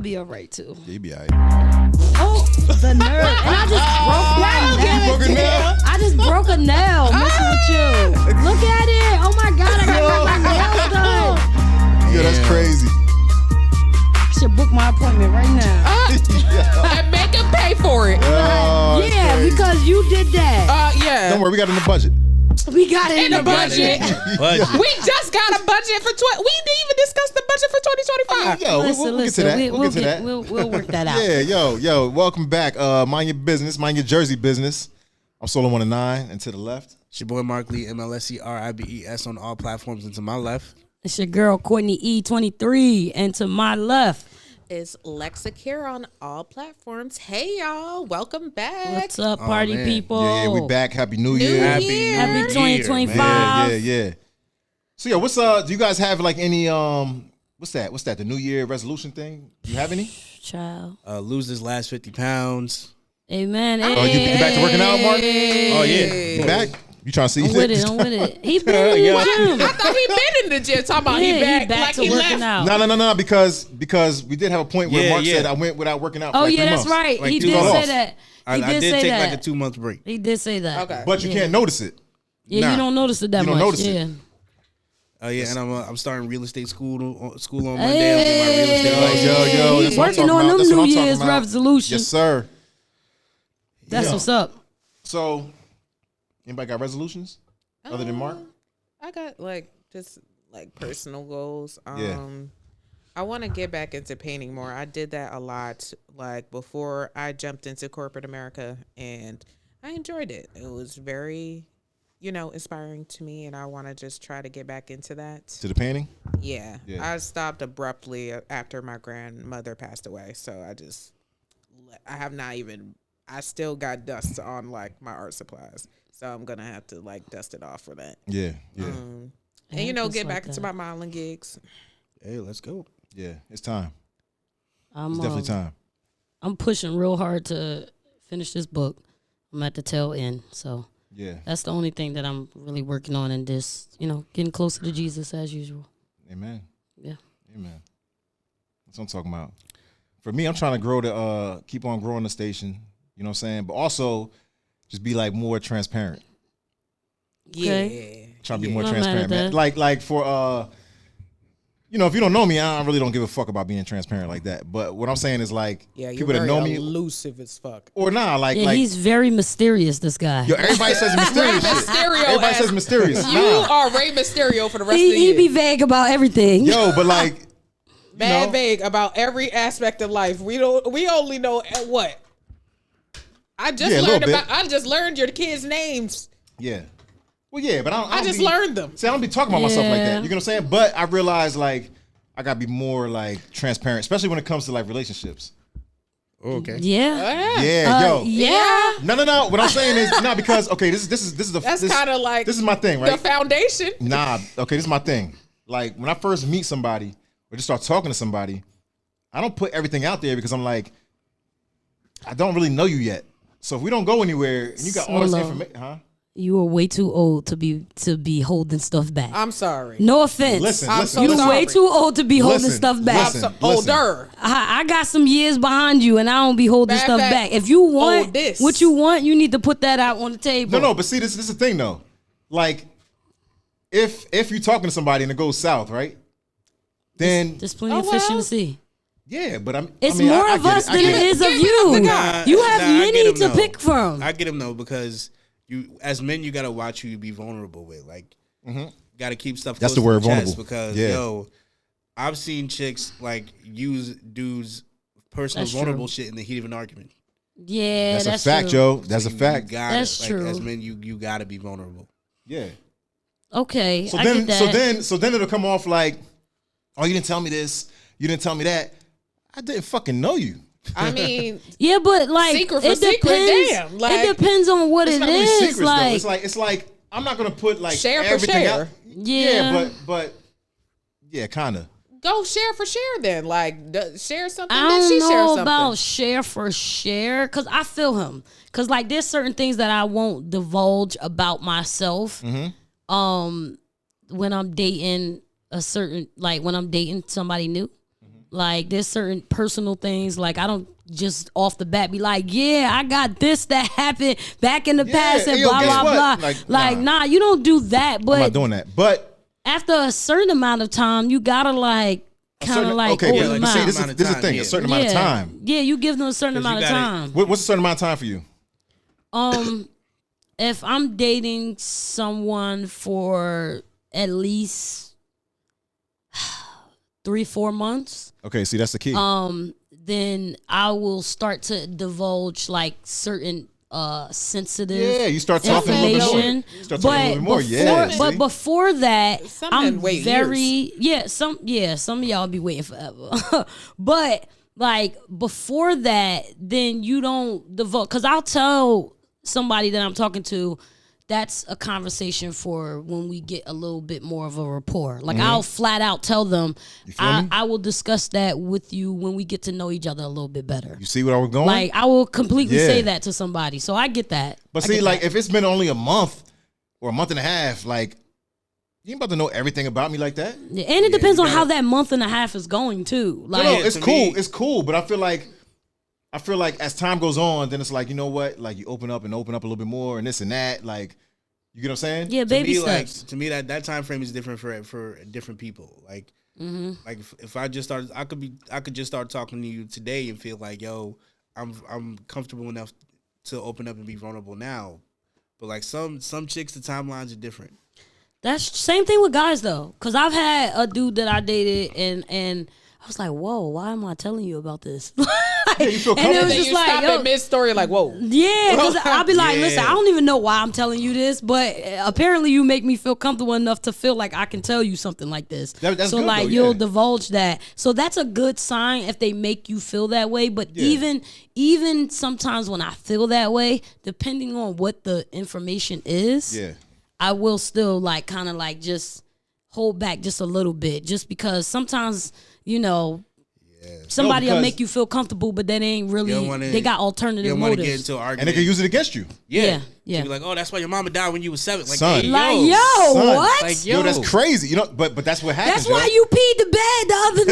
Be all right too. Yeah, you be all right. Oh, the nerve! And I just broke that nail. I just broke a nail messing with you. Look at it! Oh my god, I got my nails done. Yeah, that's crazy. I should book my appointment right now. And make him pay for it. Oh, yeah, crazy. because you did that. Yeah. Don't worry, we got it in the budget. We got it in the budget. Budget. We just got a budget for we didn't even discuss the budget for 2025. Yo, we'll get to that. We'll get to that. We'll work that out. Yeah, yo, welcome back. Mind your business, mind your Jersey business. I'm Solo 1 and 9, and to the left. It's your boy Mark Lee, MLSCRIBES on all platforms, and to my left. It's your girl Courtney E23, and to my left. It's Lexa here on all platforms. Hey y'all, welcome back. What's up, party people? Yeah, we back. Happy New Year. Happy 2025. Yeah. So yeah, what's do you guys have like any what's that? The New Year resolution thing? You have any? Child. Lose this last 50 pounds. Amen. Oh, you back to working out, Mark? Oh yeah. You back? You trying to see? I'm with it. He been in the gym. I thought he been in the gym talking about he back like to he working left. out. No, because we did have a point where Mark said I went without working out. Oh for like 3 that's months. right. Like He 2 did months say off. that. I did take like a 2-month break. He did say that. Okay. But you can't notice it. Yeah, Nah. you don't notice it that You don't much. notice it. Yeah. Oh yeah, and I'm starting real estate school on Monday. I'll get my real estate license. Yo, that's what I'm Working talking on about. them That's what New I'm talking Year's about. resolutions. Yes, sir. That's Yeah. what's up. So, anybody got resolutions other than Mark? I got just personal goals. Yeah. I want to get back into painting more. I did that a lot before I jumped into corporate America, and I enjoyed it. It was very, inspiring to me, and I want to just try to get back into that. To the painting? Yeah. Yeah. I stopped abruptly after my grandmother passed away, so I still got dust on my art supplies. So I'm going to have to dust it off for that. Yeah. And get back into my modeling gigs. Hey, let's go. Yeah, it's time. I'm, It's definitely time. I'm pushing real hard to finish this book. I'm at the tail end, so Yeah. that's the only thing that I'm really working on, and just getting closer to Jesus as usual. Amen. Yeah. Amen. That's what I'm talking about. For me, I'm trying to keep on growing the station. You know what I'm saying? But also, just be more transparent. Okay. Trying to be more I'm mad at transparent, man. that. Like for if you don't know me, I really don't give a fuck about being transparent like that. But what I'm saying is people that know me elusive as fuck. or He's very mysterious. This guy. yo, everybody says mysterious shit. Mysterio. Everybody says mysterious. You Nah. are Rey Mysterio for the rest of the He year. be vague about everything. Yo, but Mad vague about every aspect of life. We only know what. I just learned your kids' names. yeah. Well, yeah, but I just learned them. See, I don't be talking about myself like Yeah. that. You know what I'm saying? But I realize I gotta be more transparent, especially when it comes to Oh, relationships. okay. Yeah. Yeah, yo. Yeah. No. What I'm saying is because this is That's kind of this is my thing, right? the foundation. Nah, okay, this is my thing. When I first meet somebody or just start talking to somebody, I don't put everything out there because I'm I don't really know you yet. So if we don't go anywhere and you got all this Solo. information, huh? You are way too old to be holding stuff back. I'm sorry. No offense. Listen, You're listen. way too old to be holding Listen, stuff back. listen. Older. I got some years behind you, and I don't be holding Bad stuff fact. back. If you want this. what you want, you need to put that out on the table. No, but see, this is the thing though. If you're talking to somebody and it goes south, right? Then There's plenty of fish in the sea. yeah, but It's more I of get us I than get it is of you. Nah, You have I many get to 'em, though. pick from. I get them though because you, as men, you gotta watch who you be vulnerable with. Gotta keep stuff. That's close the word, to chest vulnerable. Because I've seen chicks use dudes' personal That's vulnerable true. shit in the heat of an argument. Yeah, That's that's a fact, true. Joe. That's a You fact. gotta, That's true. As men, you gotta be vulnerable. Yeah. Okay, So I then, get that. so then it'll come off oh, you didn't tell me this, you didn't tell me that. I didn't fucking know you. I mean, Yeah, but Secret for it secret, depends. damn, like- it depends on what It's it not really is. secrets though. It's like I'm not gonna put Share for everything share. out. Yeah. but yeah, kind of. go share for share then. Share something, I then don't she share know something. about share for share because I feel him. Because there's certain things that I won't divulge about myself. When I'm dating when I'm dating somebody new. Like there's certain personal things. Like I don't just off the bat be like, yeah, I got this that happened back in the past and yo, blah guess blah what? blah. Like, nah, you don't do that. But I'm not doing that. But after a certain amount of time, you gotta like kind of like okay, open but them see, out. this is the thing. Yeah. A certain amount of time. Yeah, you give them a certain amount of time. What's a certain amount of time for you? If I'm dating someone for at least 3-4 months, Okay, see, that's the key. then I will start to divulge like certain sensitive You start talking a little bit more. You start talking a little bit more. But before that, Some I'm men wait very some of y'all be waiting forever. But like before that, then you don't divulge, because I'll tell somebody that I'm talking to, that's a conversation for when we get a little bit more of a rapport. Like I'll flat out tell them, I will discuss that with you when we get to know each other a little bit better. You see where I was going? Like I will completely say that to somebody. So I get that. But see, like if it's been only a month or a month and a half, like you ain't about to know everything about me like that. Yeah, and it depends on how that month and a half is going too. Like No, it's cool. It's cool. But I feel like as time goes on, then it's like, you know what? Like you open up a little bit more and this and that. Like, you get what I'm saying? Yeah, baby steps. Like, to me, that time frame is different for different people. Like, like if I just started, I could just start talking to you today and feel like, yo, I'm comfortable enough to open up and be vulnerable now. But like some chicks, the timelines are different. That's the same thing with guys though, because I've had a dude that I dated and I was like, whoa, why am I telling you about this? You feel and it was Then just you like, stop yo, at mid story, like, whoa. yeah, because I'll be like, listen, I don't even know why I'm telling you this, but apparently you make me feel comfortable enough to feel like I can tell you something like this. That's so good, like though, you'll divulge that. So that's a good sign if they make you feel that way. But even sometimes when I feel that way, depending on what the information is, I will still like kind of like just hold back just a little bit, just because sometimes, you know, somebody will make you feel comfortable, but that ain't really. They got alternative motives. Get into an argument. And they can use it against you. Yeah. Be like, oh, that's why your mama died when you was 7. Like, Son. hey, Like, Son. what? Like, Yo, that's crazy. You know, but that's what happens. That's why you peed the bed the other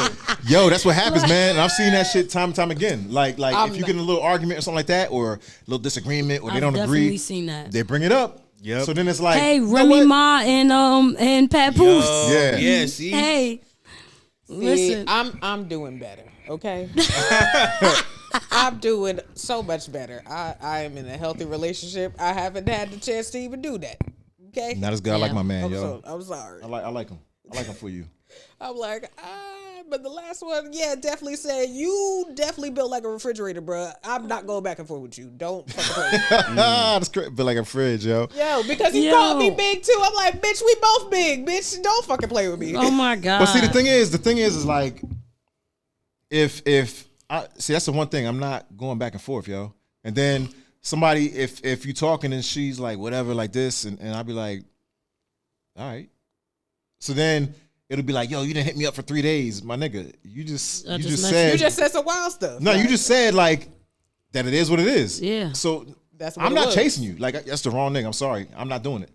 night. Yo, that's what happens, man. And I've seen that shit time and time again. Like if you get in a little argument or something like that, or a little disagreement, or they don't agree, definitely seen that. they bring it up. Yep. So then it's like, Hey, you know Remy what? Ma and Papoose. Yeah. See? Hey, listen. I'm doing better, okay? I'm doing so much better. I am in a healthy relationship. I haven't had the chance to even do that, okay? Not as good. I like my man, I'm sorry. I like him. I like him for you. I'm like, but the last one, definitely said, you definitely built like a refrigerator, bro. I'm not going back and forth with you. Don't fucking play. That's great. But like a fridge, yo. Yo, because he called me big too. I'm like, bitch, we both big, bitch. Don't fucking play with me. Oh my god. But see, the thing is like, if I see, that's the one thing, I'm not going back and forth, yo. And then somebody, if you talking and she's like whatever, like this, and I'll be like, all right. So then it'll be like, yo, you didn't hit me up for 3 days, my nigga. You just said some wild stuff. No, you just said like that it is what it is. Yeah. So That's what I'm it not was. chasing you. Like that's the wrong nigga. I'm sorry. I'm not doing it.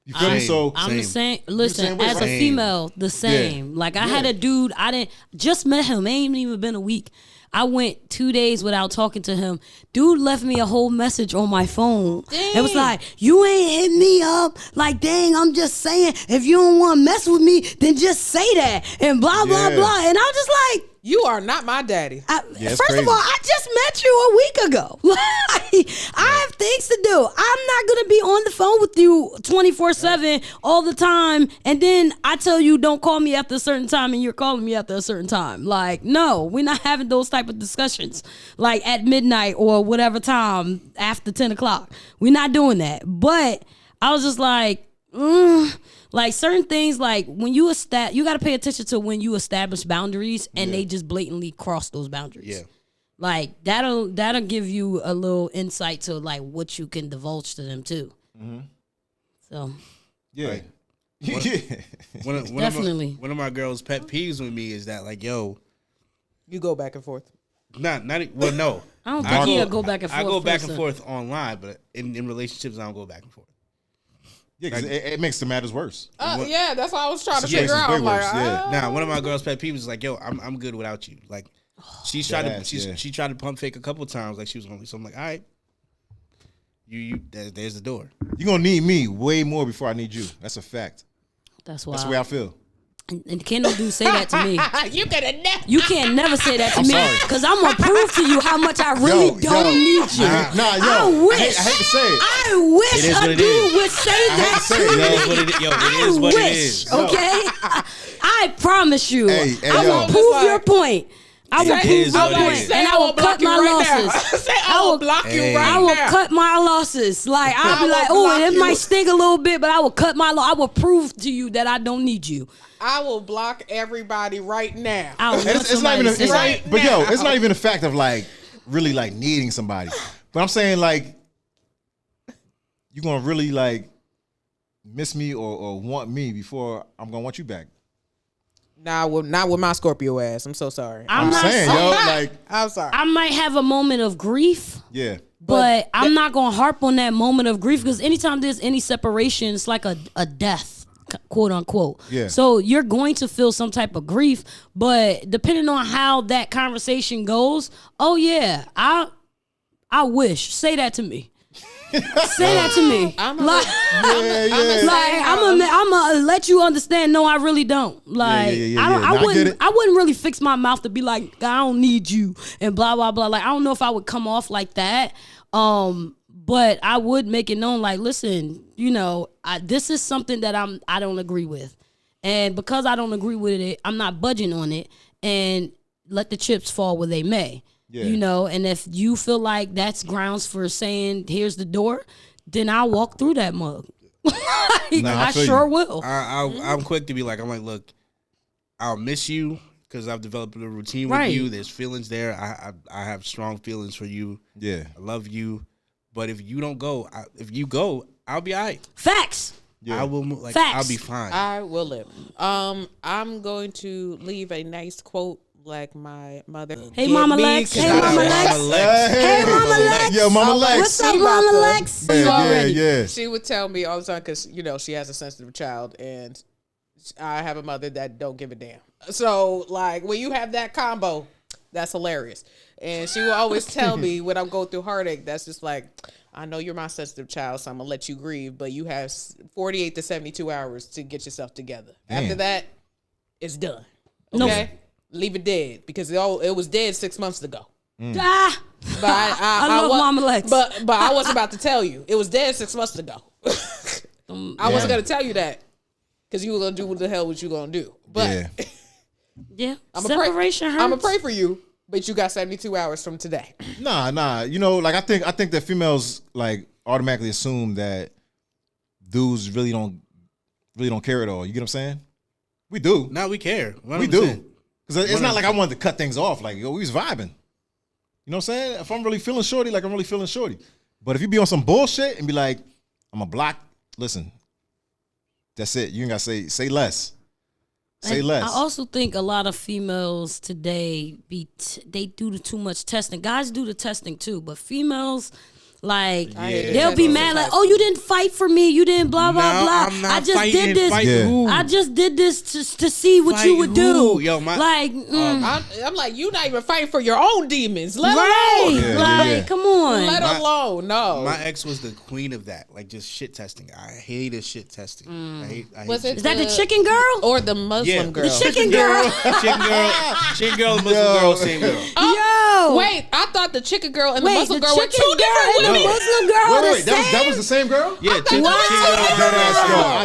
You feel me? So I'm the same. Listen, same way, as a right? female, the same. Like I had a dude, I didn't just met him. Ain't even been a week. I went 2 days without talking to him. Dude left me a whole message on my phone. It was like, you ain't hit me up. Like, dang, I'm just saying, if you don't want to mess with me, then just say that. And blah, blah, blah. And I was just like, You are not my daddy. First of all, I just met you a week ago. I have things to do. I'm not going to be on the phone with you 24/7 all the time. And then I tell you don't call me after a certain time and you're calling me after a certain time. Like, no, we're not having those type of discussions. Like at midnight or whatever time after 10 o'clock. We're not doing that. But I was just like, like certain things, like when you you got to pay attention to when you establish boundaries and they just blatantly cross those boundaries. Yeah. Like that'll give you a little insight to like what you can divulge to them too. Mm-hmm. So yeah, right. Definitely. One of my girls' pet peeves with me is that like, yo, You go back and forth. no. I don't think he'll go back and forth. I go back and forth online, but in relationships, I don't go back and forth. Yeah, because it makes the matters worse. Yeah, that's what I was trying to Situation's figure out. way I'm like, worse, yeah. Now, one of my girls' pet peeves is like, yo, I'm good without you. Like, she tried to pump fake a couple of times, like she was gonna. So I'm like, all right, there's the door. You're gonna need me way more before I need you. That's a fact. That's why. That's the way I feel. And can't no dude say that to me. you could have never. You can't never say that to me sorry. because I'm gonna prove to you how much I really don't need you. I wish. I hate to say it. I wish a dude would say that to me. It is what it is. Okay, I promise you. Hey, I will prove your point. I will prove your point, and I will cut my losses. Say I will block you right now. I will cut my losses. Like I'll be like, oh, it might sting a little bit, but I will cut my loss. I will prove to you that I don't need you. I will block everybody right now. It's not even. It's not even a fact of like really like needing somebody. But I'm saying like you're gonna really like miss me or want me before I'm gonna want you back. Nah, not with my Scorpio ass. I'm so sorry. I'm saying, yo, like I'm sorry. I might have a moment of grief. Yeah. But I'm not gonna harp on that moment of grief because anytime there's any separation, it's like a death, quote unquote. Yeah. So you're going to feel some type of grief, but depending on how that conversation goes, oh yeah, I wish. Say that to me. Say that to me. I'm gonna let you understand. No, I really don't. Like I wouldn't really fix my mouth to be like I don't need you and blah blah blah. Like I don't know if I would come off like that. But I would make it known. Like, listen, you know, this is something that I don't agree with, and because I don't agree with it, I'm not budging on it. And let the chips fall where they may. Yeah. You know, and if you feel like that's grounds for saying here's the door, then I'll walk through that mug. I sure will. I'm quick to be like, look, I'll miss you because I've developed a routine with you. There's feelings there. I have strong feelings for you. Yeah, I love you. But if you don't go, if you go, I'll be all right. Facts. Yeah. I will move. Like Facts. I'll be fine. I will live. I'm going to leave a nice quote. Like my mother. Hey, Mama Lex. Hey, Mama Lex. Hey, Mama Lex. Yo, Mama Lex. What's up, Mama Lex? Yeah. She would tell me all the time because, you know, she has a sensitive child and I have a mother that don't give a damn. So, like, when you have that combo, that's hilarious. And she will always tell me when I'm going through heartache, that's just like, I know you're my sensitive child, so I'm going to let you grieve, but you have 48 to 72 hours to get yourself together. Damn. After that, it's done. Okay? No. Leave it dead because it was dead 6 months ago. But I love Mama Lex. But I wasn't about to tell you. It was dead 6 months ago. I wasn't gonna tell you that because you were gonna do what the hell you gonna do. But separation hurts. I'm gonna pray for you, but you got 72 hours from today. Nah. You know, like I think that females like automatically assume that dudes really don't care at all. You get what I'm saying? We do. No, we care. 100%. We do. Because it's not like I wanted to cut things off. Like, yo, we was vibing. You know what I'm saying? If I'm really feeling shorty, like I'm really feeling shorty. But if you be on some bullshit and be like, I'm a block, listen, that's it. You ain't got to say less. Say less. I also think a lot of females today, they do too much testing. Guys do the testing too, but females... Like they'll be mad like, oh, you didn't fight for me, you didn't blah blah blah. I just did this. I just did this to see what you would do. Yo, I'm like, you not even fighting for your own demons. Let alone. Come on. Let alone. No. My ex was the queen of that. Like just shit testing. I hated shit testing. I hate Is that the chicken girl or the Muslim girl? The chicken girl. Chicken girl, Muslim girl, same girl. Yo, wait, I thought the chicken girl and the Muslim girl were two different women. The Muslim girl. Wait, that was the same girl? Yeah,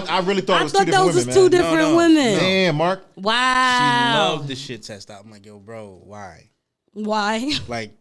I really thought it was two different women. I thought those was two different women. Damn, Mark. Wow. She loved the shit test. I'm like, yo, bro, why? Like,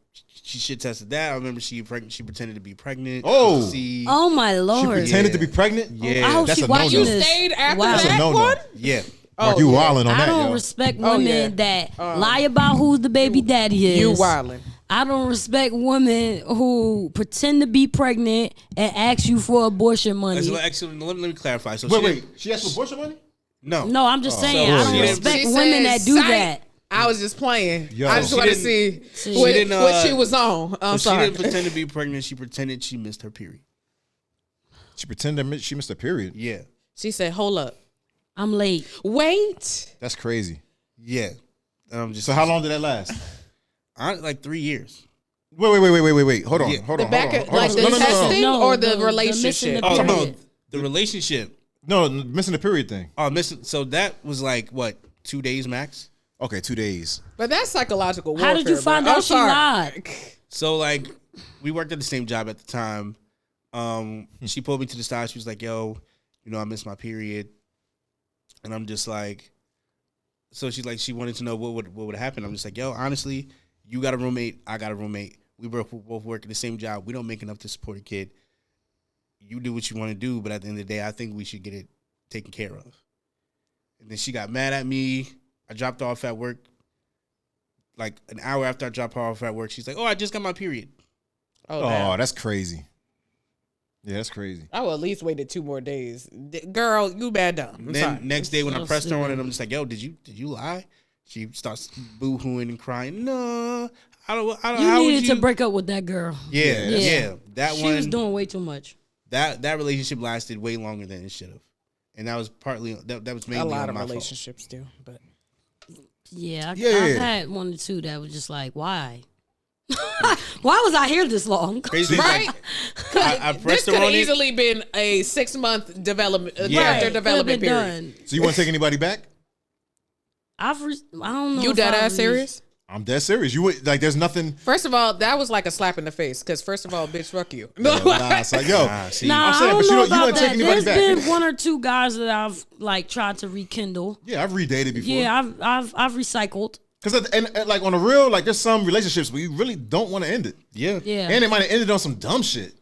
she shit tested that. I remember she pretended to be pregnant. Oh my Lord. She pretended to be pregnant? Yeah. I hope that's she a no-no. watching this. Stayed after that one? Yeah. Mark, you wildin' on that, I don't yo. respect women that lie about who the baby daddy is. You wildin'. I don't respect women who pretend to be pregnant and ask you for abortion money. Actually, let me clarify. So wait. She asked for abortion money? No, I'm just saying. I don't respect women that do that. I was just playing. Yo, I just want to see what she was on. I'm sorry. She didn't pretend to be pregnant. She pretended she missed her period. She pretended she missed a period. Yeah. She said, "Hold up, I'm late. wait." That's crazy. Yeah. Just So how long did that last? like 3 years. Wait. Hold on. Yeah. Hold The on. back hold of, on. like Hold the on. No. testing No, or the missing relationship. the Oh no, period. the relationship. No, missing the period thing. Oh, missing. So that was like what, 2 days max. Okay, 2 days. But that's psychological warfare. How did you bro. find I'm out she sorry. lied? So like, we worked at the same job at the time. She pulled me to the side. She was like, "Yo, I missed my period," and I'm just like, so she's like, she wanted to know what would happen. I'm just like, "Yo, honestly, you got a roommate, I got a roommate. We both work at the same job. We don't make enough to support a kid. You do what you want to do, but at the end of the day, I think we should get it taken care of." And then she got mad at me. I dropped her off at work. Like an hour after I dropped her off at work, she's like, "Oh, I just got my period." Oh, Oh, damn. that's crazy. Yeah, that's crazy. I would at least waited 2 more days. Girl, you bad dumb. I'm Then sorry. next day when I So pressed her on it, stupid. I'm just like, "Yo, did you lie?" She starts boo-hooing and crying. No, I don't. You how would needed to break up with that girl. Yeah, Yeah. yeah. That She one. was doing way too much. that relationship lasted way longer than it should have, and that was partly that was mainly a lot on of my fault. relationships do, but Yeah, Yeah. I've had 1 or 2 that was just like, why? Why was I here this long? Crazy, right. I This pressed could her have on it. easily been a 6-month development, Yeah. character Could've development been period. done. So you want to take anybody back? I don't know. You if dead I've ass serious? I'm dead serious. You would like. There's nothing. First of all, that was like a slap in the face. Because first of all, bitch, fuck you. Nah, it's like, yo, See, Nah, I'm saying, I but don't you know don't- you about wouldn't take that. anybody There's back. been 1 or 2 guys that I've like tried to rekindle. yeah, I've redated before. Yeah, I've recycled. Because and like on the real, like there's some relationships where you really don't want to end it. yeah, Yeah. And it might have ended on some dumb shit.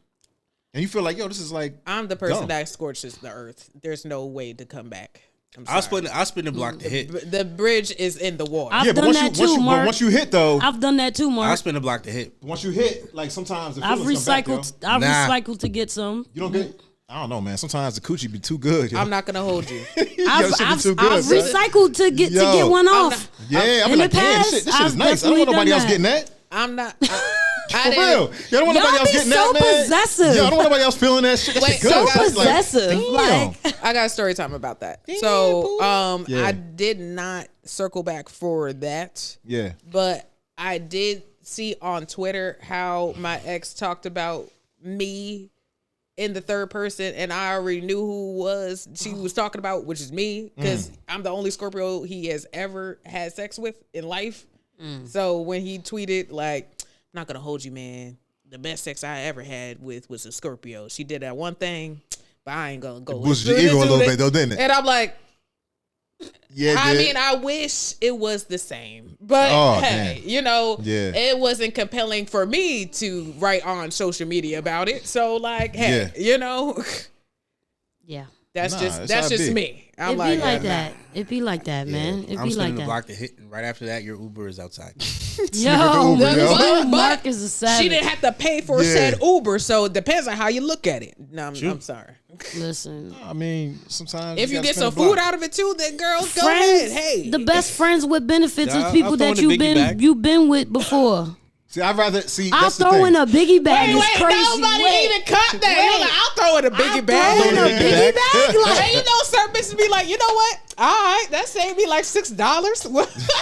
And you feel like, yo, this is like I'm the person dumb. that scorches the earth. There's no way to come back. I'm I'll sorry. spin the block to hit. The bridge is in the water. I've yeah, but done once that you, too, but Mark. once you hit though, I've done that too, I'll Mark. spin the block to hit. once you hit, like sometimes the I've feelings come back, recycled. yo. I've Nah. recycled to get some. You don't get. I don't know, man. Sometimes the coochie be too good. Yo. I'm not gonna hold you. Yo, I've, shit be I've, too good, I've son. recycled to get Yo. one I'm off. Yeah, I'm In like, the damn, past, this shit is I've nice. I don't want definitely nobody done else that. getting that. I'm not. For I didn't. real. Y'all don't want nobody Y'all else be getting so that, man. possessive. Yeah, I don't want nobody else feeling that shit. That Wait, shit good. so son. Like, possessive. damn. Like- I got a story time about that. Yeah. I did not circle back for that, Yeah. but I did see on Twitter how my ex talked about me in the third person, and I already knew who she was talking about, which is me, because I'm the only Scorpio he has ever had sex with in life. So when he tweeted like, "I'm not gonna hold you, man. The best sex I ever had with was a Scorpio. She did that one thing, but I ain't gonna go." Boosted your ego a little bit though, didn't it? And I'm like, Yeah, it I did. mean, I wish it was the same, but Oh, hey, damn. yeah, it wasn't compelling for me to write on social media about it. So like, hey, Yeah. that's Nah, just that's how that's it just be. me. I'm It like, be like nah. that. It be like that, man. It I'm be spinning like the that. block to hit, and right after that, your Uber is outside. Yo, Uber, yo. But Mark is a savage. she didn't have to pay for Yeah. said Uber, so it depends on how you look at it. No, I'm sorry. Listen, I mean, sometimes If you gotta get spin some the block. food out of it too, then girls go friends. ahead. Hey, The best friends with benefits Yeah, is people I'll throw that in the biggie bag. you've been with before. See, I'd rather see. I'll That's the throw thing. in a biggie bag. Wait, It's crazy. nobody Wait. even caught that. He was like, I'll throw in a biggie I'll bag. throw in a Biggie biggie bag. bag. Like, And you know, certain bitches be like, you know what? All right, that saved me like $6.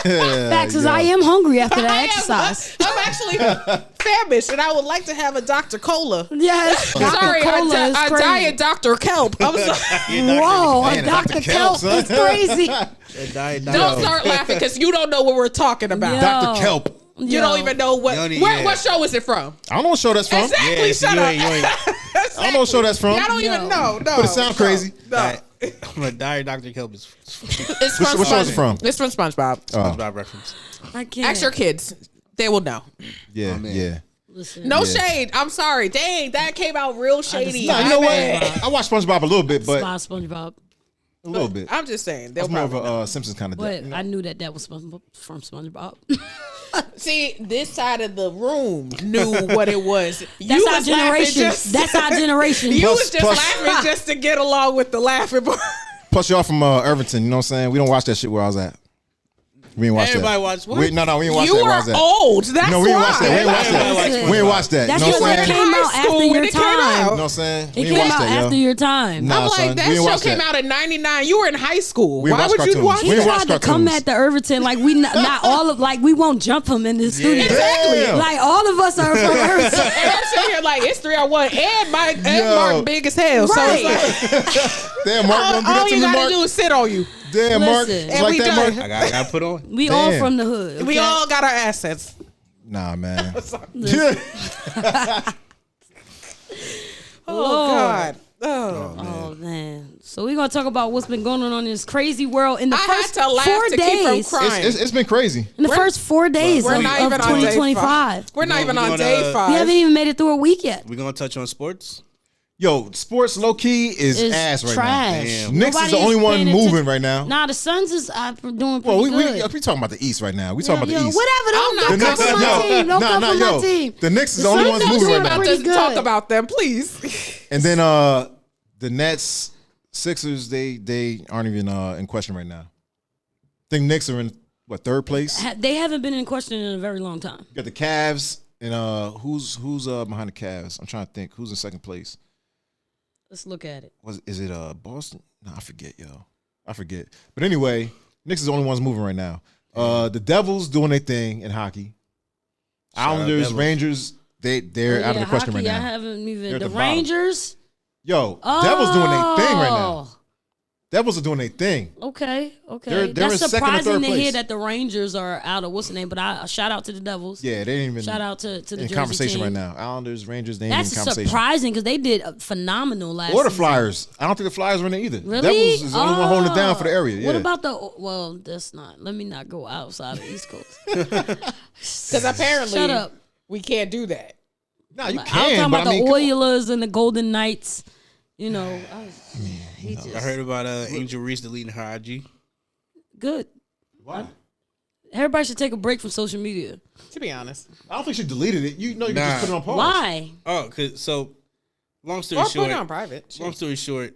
Yeah, facts is yo. I am hungry after that exercise. I'm actually famished, and I would like to have a Dr. Cola. Yes, Dr. Sorry, Cola is I crazy. diet Dr. Kelp. I'm sorry. Whoa, Man, a Dr. Dr. Kelp Kelp, is son. crazy. Don't start laughing because you don't know what we're talking about. Yo. Dr. Kelp. You don't even know what. You don't Where, yeah. what show is it from? I don't know what show that's from. Exactly. Yeah, Shut you up. ain't- you ain't- I don't know what show that's from. I don't even know. No, But it sound crazy. No. I'm gonna die. Dr. Kelp is It's from What show is it from? It's from SpongeBob. SpongeBob reference. I can't. Ask your kids; they will know. Yeah, Oh, man. yeah. Listen, No Yeah. shade. I'm sorry. Dang, that came out real shady. Nah, you My know bad. what? I watched SpongeBob a little bit, but SpongeBob. a little bit. I'm just saying. I They'll was more of probably know. a Simpsons kind of. But I knew that was from SpongeBob. See, this side of the room knew what it was. That's You our was laughing generation. just- That's our generation. You Plus- was just plus- laughing just to get along with the laughing. Plus, y'all from Irvington. You know what I'm saying? We don't watch that shit where I was at. We ain't watched Everybody that. watched what? We ain't watched You that. are Watch that. old. That's No, we ain't watched that. We ain't why. watched that. We ain't watched that. That's You know just what what I'm saying? came out High after school when your it came time. out. You know what I'm saying? It We ain't came watched out that, yo. after your time. Nah, I'm son, like, that we ain't show watched came that. out in '99. You were in high school. We Why watched would you cartoons. watch He We ain't that? watched tried to come cartoons. at the Irvington like we not all of like we won't jump him in the studio. Exactly. Like all of us are from Irvington. And I'm sitting here like it's 301 and Yo. Mark big as hell. Right. So it's like Damn, Mark, don't do all that to you me, gotta Mark. do is sit on you. Damn, Mark. Listen. It's And like we that, done. Mark. I got put on. We all Damn. from the hood. We okay? all got our assets. Nah, man. Oh Lord. God. Oh. Oh man! So we're gonna talk about what's been going on in this crazy world in the I had first to laugh 4 to keep from days. crying. It's been crazy. In the first 4 days We're of, not of even on day 2025, We're not No, even we on gonna- day 5. we haven't even made it through a week yet. We're gonna touch on sports. Yo, sports low key is It's ass right trash. now. Damn. Knicks is the Nobody only one paying moving attention. right now. Nah, the Suns is doing pretty Well, we good. talking about the East right now. We talking about Yo, the East. whatever. Don't not come The Knicks, for my team. Don't come for my team. The Knicks is the The only Suns ones are moving doing right now. pretty good. Talk about them, please. And then the Nets, Sixers, they aren't even in question right now. I think Knicks are in what, third place? They haven't been in question in a very long time. You got the Cavs and who's behind the Cavs? I'm trying to think who's in second place. Let's look at it. Is it Boston? No, I forget, yo. I forget. But anyway, Knicks is the only ones moving right now. The Devils doing their thing in hockey. Shout out Islanders, Devils. Rangers, they're out of the question hockey, right I now. haven't even. They're at The the bottom. Rangers. Yo, Devils doing their thing right now. Devils are doing their thing. Okay. They're That's in second or surprising third to hear place. that the Rangers are out of what's the name. But I shout out to the Devils. Yeah, they ain't even Shout out to the in Jersey conversation team. right now. Islanders, Rangers, they ain't That's in conversation. surprising because they did phenomenal last Or the season. Flyers. I don't think the Flyers are in there either. Really? Devils is the only one holding it down for the area. Yeah. What about the? Well, that's not. Let me not go outside the East Coast. Because apparently Shut up. we can't do that. No, you I was can, talking but about I mean, the come on. Oilers and the Golden Knights. You know, I heard about Angel Reese deleting her IG. good. Why? Everybody should take a break from social media. To be honest, I don't think she deleted it. You know, you can Nah. just put it on pause. Why? Oh, so long story or put short, it on private. long story short,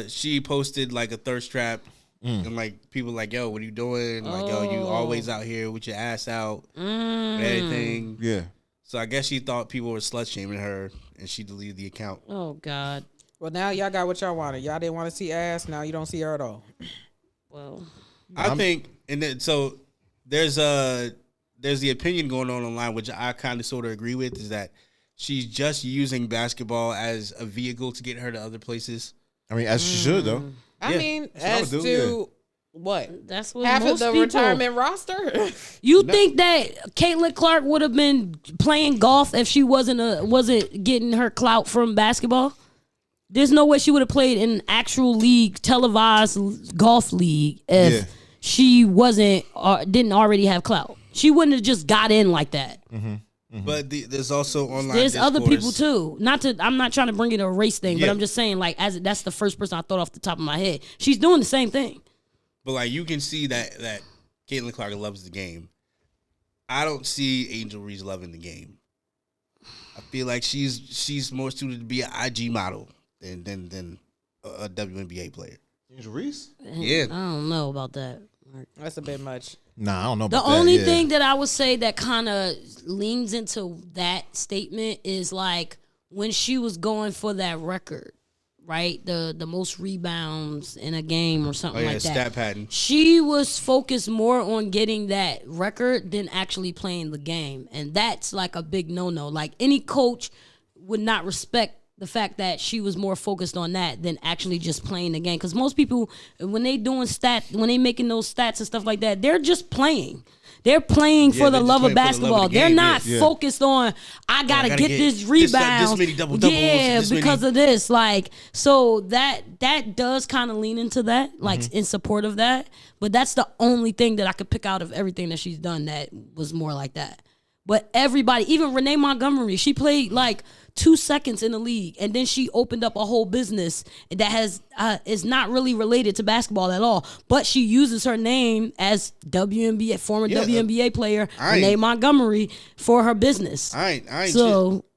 she posted like a thirst trap, and like people like, yo, what are you doing? Like, yo, you always out here with your ass out, and everything. Yeah. So I guess she thought people were slut shaming her, and she deleted the account. Oh God. Well, now y'all got what y'all wanted. Y'all didn't want to see ass. Now you don't see her at all. Well, I think, and then so there's the opinion going on online, which I kind of sort of agree with, is that she's just using basketball as a vehicle to get her to other places. I mean, as she should, though. I Yeah, mean, what I as would to do, what that's what half of most the people. retirement roster. You think that Caitlin Clark would have been playing golf if she wasn't getting her clout from basketball? There's no way she would have played in an actual league, televised golf league, if Yeah. she wasn't didn't already have clout. She wouldn't have just got in like that. But there's also online. There's other people discourse. too. I'm not trying to bring it a race thing, but Yeah. I'm just saying like that's the first person I thought off the top of my head. She's doing the same thing. But like you can see that Caitlin Clark loves the game. I don't see Angel Reese loving the game. I feel like she's more suited to be an IG model than a WNBA player. Angel Reese? Yeah. I don't know about that. That's a bit much. Nah, I don't know The about that. only yeah. thing that I would say that kind of leans into that statement is like when she was going for that record, right? The most rebounds in a game or Oh something yeah, like that. stat pattern. She was focused more on getting that record than actually playing the game. And that's like a big no-no. Like any coach would not respect the fact that she was more focused on that than actually just playing the game. Because most people, when they making those stats and stuff like that, they're just playing. They're playing for the they're just love of playing for the love of basketball. the They're game, not yeah. focused on, I gotta get this rebound. this many double-doubles, Yeah, this many- because of this. Like, so that does kind of lean into that, like in support of that. But that's the only thing that I could pick out of everything that she's done that was more like that. But everybody, even Renee Montgomery, she played like 2 seconds in the league, and then she opened up a whole business that has is not really related to basketball at all. But she uses her name as former WNBA player Renee Montgomery for her business. I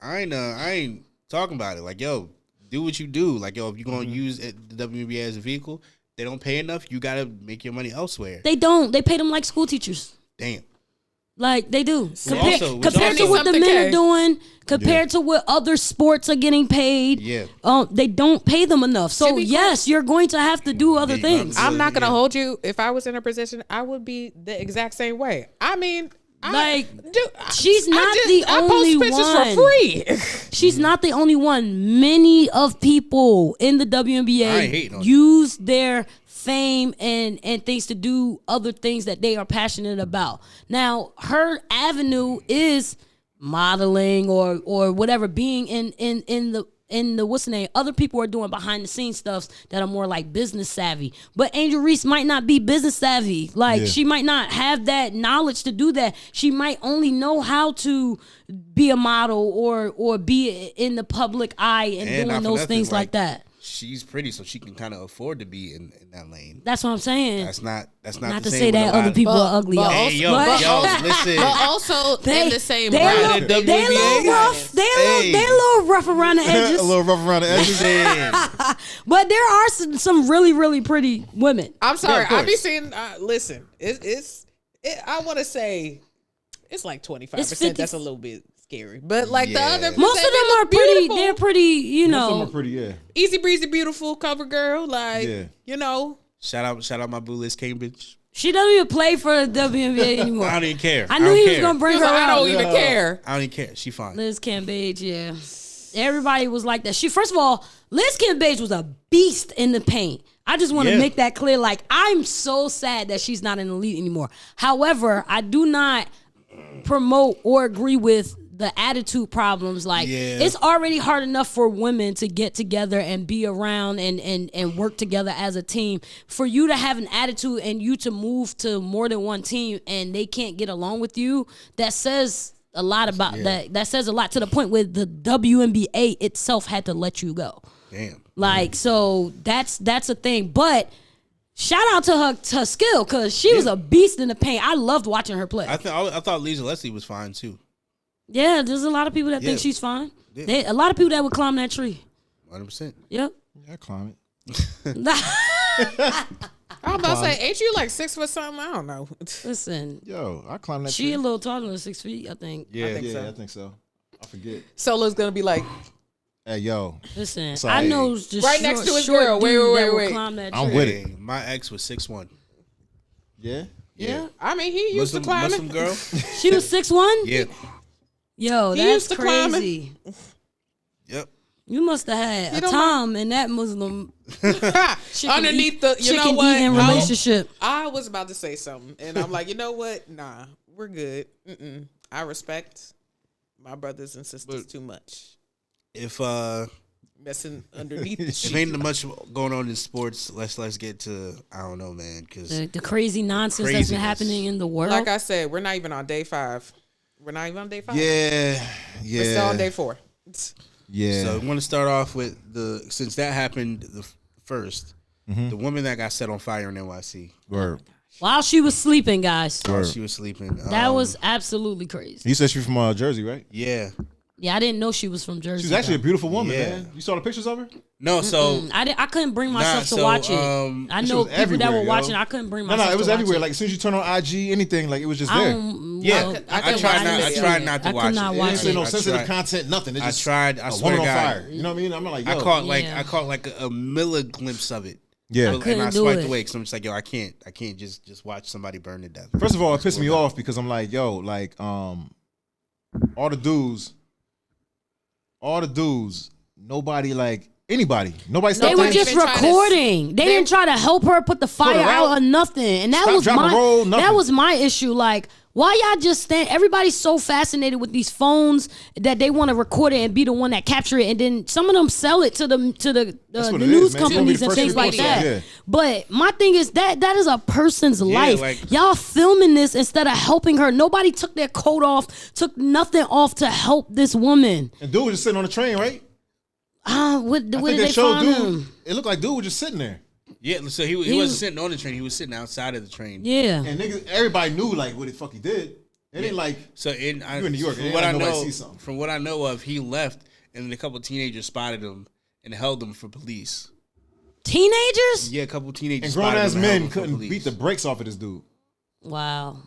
ain't talking about it. Like, yo, do what you do. Like, yo, if you're gonna use the WNBA as a vehicle, They don't pay enough. You gotta make your money elsewhere. They don't. They pay them like school teachers. Damn. Like they do. Compared Compared to what the men are doing, compared to what other sports are getting paid, they don't pay them enough. So yes, you're going to have to do other things. I'm not going to hold you. If I was in a position, I would be the exact same way. I mean, she's not the only one. For free. She's not the only one. Many of people in the WNBA use their fame and things to do other things that they are passionate about. Now, her avenue is modeling or whatever, being in the what's the name? Other people are doing behind the scenes stuff that are more like business savvy. But Angel Reese might not be business savvy. Like she might not have that knowledge to do that. She might only know how to be a model or be in the public eye and doing those things like that. She's pretty, so she can kind of afford to be in that lane. That's what I'm saying. That's not to say that other people are ugly. Hey, yo, listen. But also in the same they a little rough. They a little rough around the edges. A little rough around the edges. But there are some really, really pretty women. I'm sorry. I be seeing. Listen, I want to say it's like 25%. That's a little bit scary, but like the other, most of them are pretty. They're pretty, you know. Most of them are pretty, yeah. Easy breezy, beautiful cover girl, like you know. Shout out my boo Liz Cambridge. She doesn't even play for the WNBA anymore. I don't even care. I knew he was gonna bring her out. I don't even care. I don't even care. She fine. Liz Cambage, yeah. Everybody was like that. First of all, Liz Cambage was a beast in the paint. I just want to make that clear. Like, I'm so sad that she's not in the league anymore. However, I do not promote or agree with the attitude problems. Like it's already hard enough for women to get together and be around and work together as a team. For you to have an attitude and you to move to more than one team and they can't get along with you, that says a lot about that. That says a lot to the point where the WNBA itself had to let you go. Damn. Like, so that's a thing. But shout out to her skill, because she was a beast in the paint. I loved watching her play. I thought Lisa Leslie was fine too. Yeah, there's a lot of people that think she's fine. A lot of people that would climb that tree. 100%. Yep. Yeah, I climb it. I was about to say, ain't you like 6 foot something? I don't know. Listen. Yo, I climb that tree. She a little taller than 6 feet, I think. Yeah, I think so. I forget. Solo's gonna be like, hey, yo. Listen, I know just right next to his girl. Wait. Climb that I'm tree. with it. My ex was 6'1". Yeah. I mean, he used to climb Muslim girl. She was 6'1"? Yeah. Yo, that's crazy. Yep. You must have had a Tom in that Muslim underneath the chicken eating relationship. I was about to say something, and I'm like, you know what? Nah, we're good. I respect my brothers and sisters too much. If messing underneath the sheet. If ain't much going on in sports, let's get to, I don't know, man, because the crazy nonsense that's been happening in the world. Like I said, we're not even on day 5. We're not even on day 5. Yeah. We're still on day 4. Yeah. So I want to start off with since that happened first, the woman that got set on fire in NYC. Word. While she was sleeping, guys. While she was sleeping. That was absolutely crazy. You said she was from Jersey, right? Yeah. Yeah, I didn't know she was from Jersey. She's actually a beautiful woman, man. You saw the pictures of her? No, so I couldn't bring myself to watch it. I know people that were watching. I couldn't bring myself. No, it was to everywhere. Watch like as soon as you turn on IG, anything, like it was just there. I tried not to watch it. It didn't say no sensitive content, nothing. It just I swear to God. Fire. You know what I mean? I'm like, yo. I caught like a milliglimpse of it. Yeah, and I swiped away because I'm just like, yo, I can't just watch somebody burn to death. First of all, it pissed me off because I'm like, yo, like all the dudes, nobody like anybody. Nobody stopped. They were just recording. They didn't try to help her put the fire out or nothing. And that was my issue. Like, why y'all just stand? Everybody's so fascinated with these phones that they want to record it and be the one that capture it, and then some of them sell it to the news companies and things like that. Yeah. But my thing is that is a person's life. Like, y'all filming this instead of helping her. Nobody took their coat off, took nothing off to help this woman. And dude was just sitting on the train, right? Where did they find him? It looked like dude was just sitting there. Yeah, so he wasn't sitting on the train. He was sitting outside of the train. Yeah, and niggas, everybody knew like what the fuck he did. It ain't like you in New York. From what I know of, he left, and then a couple of teenagers spotted him and held him for police. Teenagers? Yeah, a couple teenagers. And grown ass spotted him men held couldn't for police. beat the brakes off of this dude. Wow.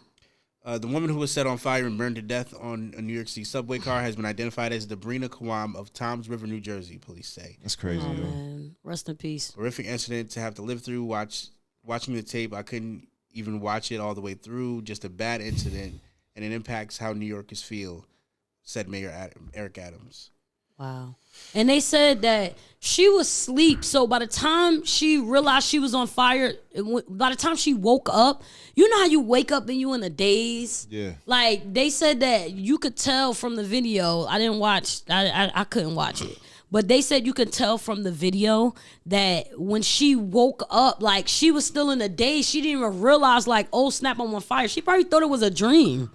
The woman who was set on fire and burned to death on a New York City subway car has been identified as Debrina Kawam of Toms River, New Jersey, police say. That's crazy, Oh, yo. man. Rest in peace. Horrific incident to have to live through. Watching the tape, I couldn't even watch it all the way through. Just a bad incident, and it impacts how New Yorkers feel, said Mayor Eric Adams. Wow. And they said that she was asleep. So by the time she realized she was on fire, by the time she woke up, you know how you wake up and you in a daze? Yeah. Like, they said that you could tell from the video. I didn't watch. I couldn't watch it. But they said you could tell from the video that when she woke up, like, she was still in a daze. She didn't even realize, like, oh, snap, I'm on fire. She probably thought it was a dream.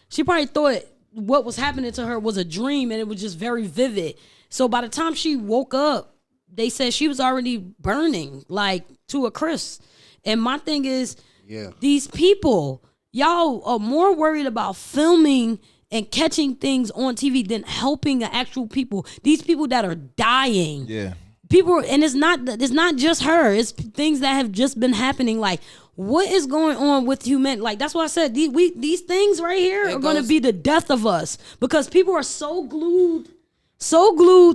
She probably thought what was happening to her was a dream, and it was just very vivid. So by the time she woke up, they said she was already burning, like, to a crisp. And my thing is, these people, y'all are more worried about filming and catching things on TV than helping the actual people. These people that are dying. Yeah. People, and it's not just her. It's things that have just been happening. Like, what is going on with humanity? Like, that's why I said these things right here are going to be the death of us, because people are so glued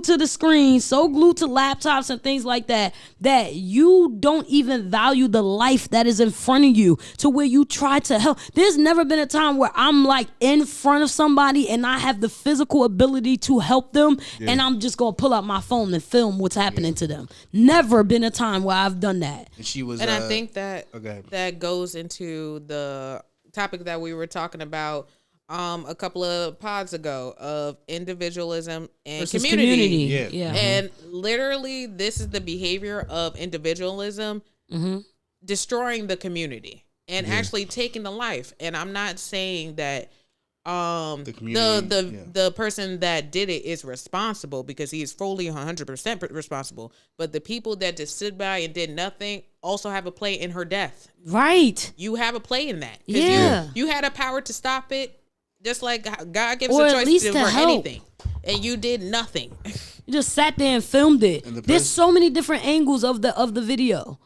to the screen, so glued to laptops and things like that, that you don't even value the life that is in front of you, to where you try to help. There's never been a time where I'm like in front of somebody and I have the physical ability to help them, and I'm just gonna pull out my phone and film what's happening to them. Never been a time where I've done that. And she was, and I think that okay. that goes into the topic that we were talking about a couple of pods ago of individualism and Versus community. Yeah. And literally, this is the behavior of individualism destroying the community and actually taking the life. And I'm not saying that the person that did it is responsible, because he is fully 100% responsible. But the people that just stood by and did nothing also have a play in her death. Right. You have a play in that. Yeah. You had a power to stop it. Just like God gives Or a at choice least for to help. anything, and you did nothing. You just sat there and filmed it. There's so many different angles of the video.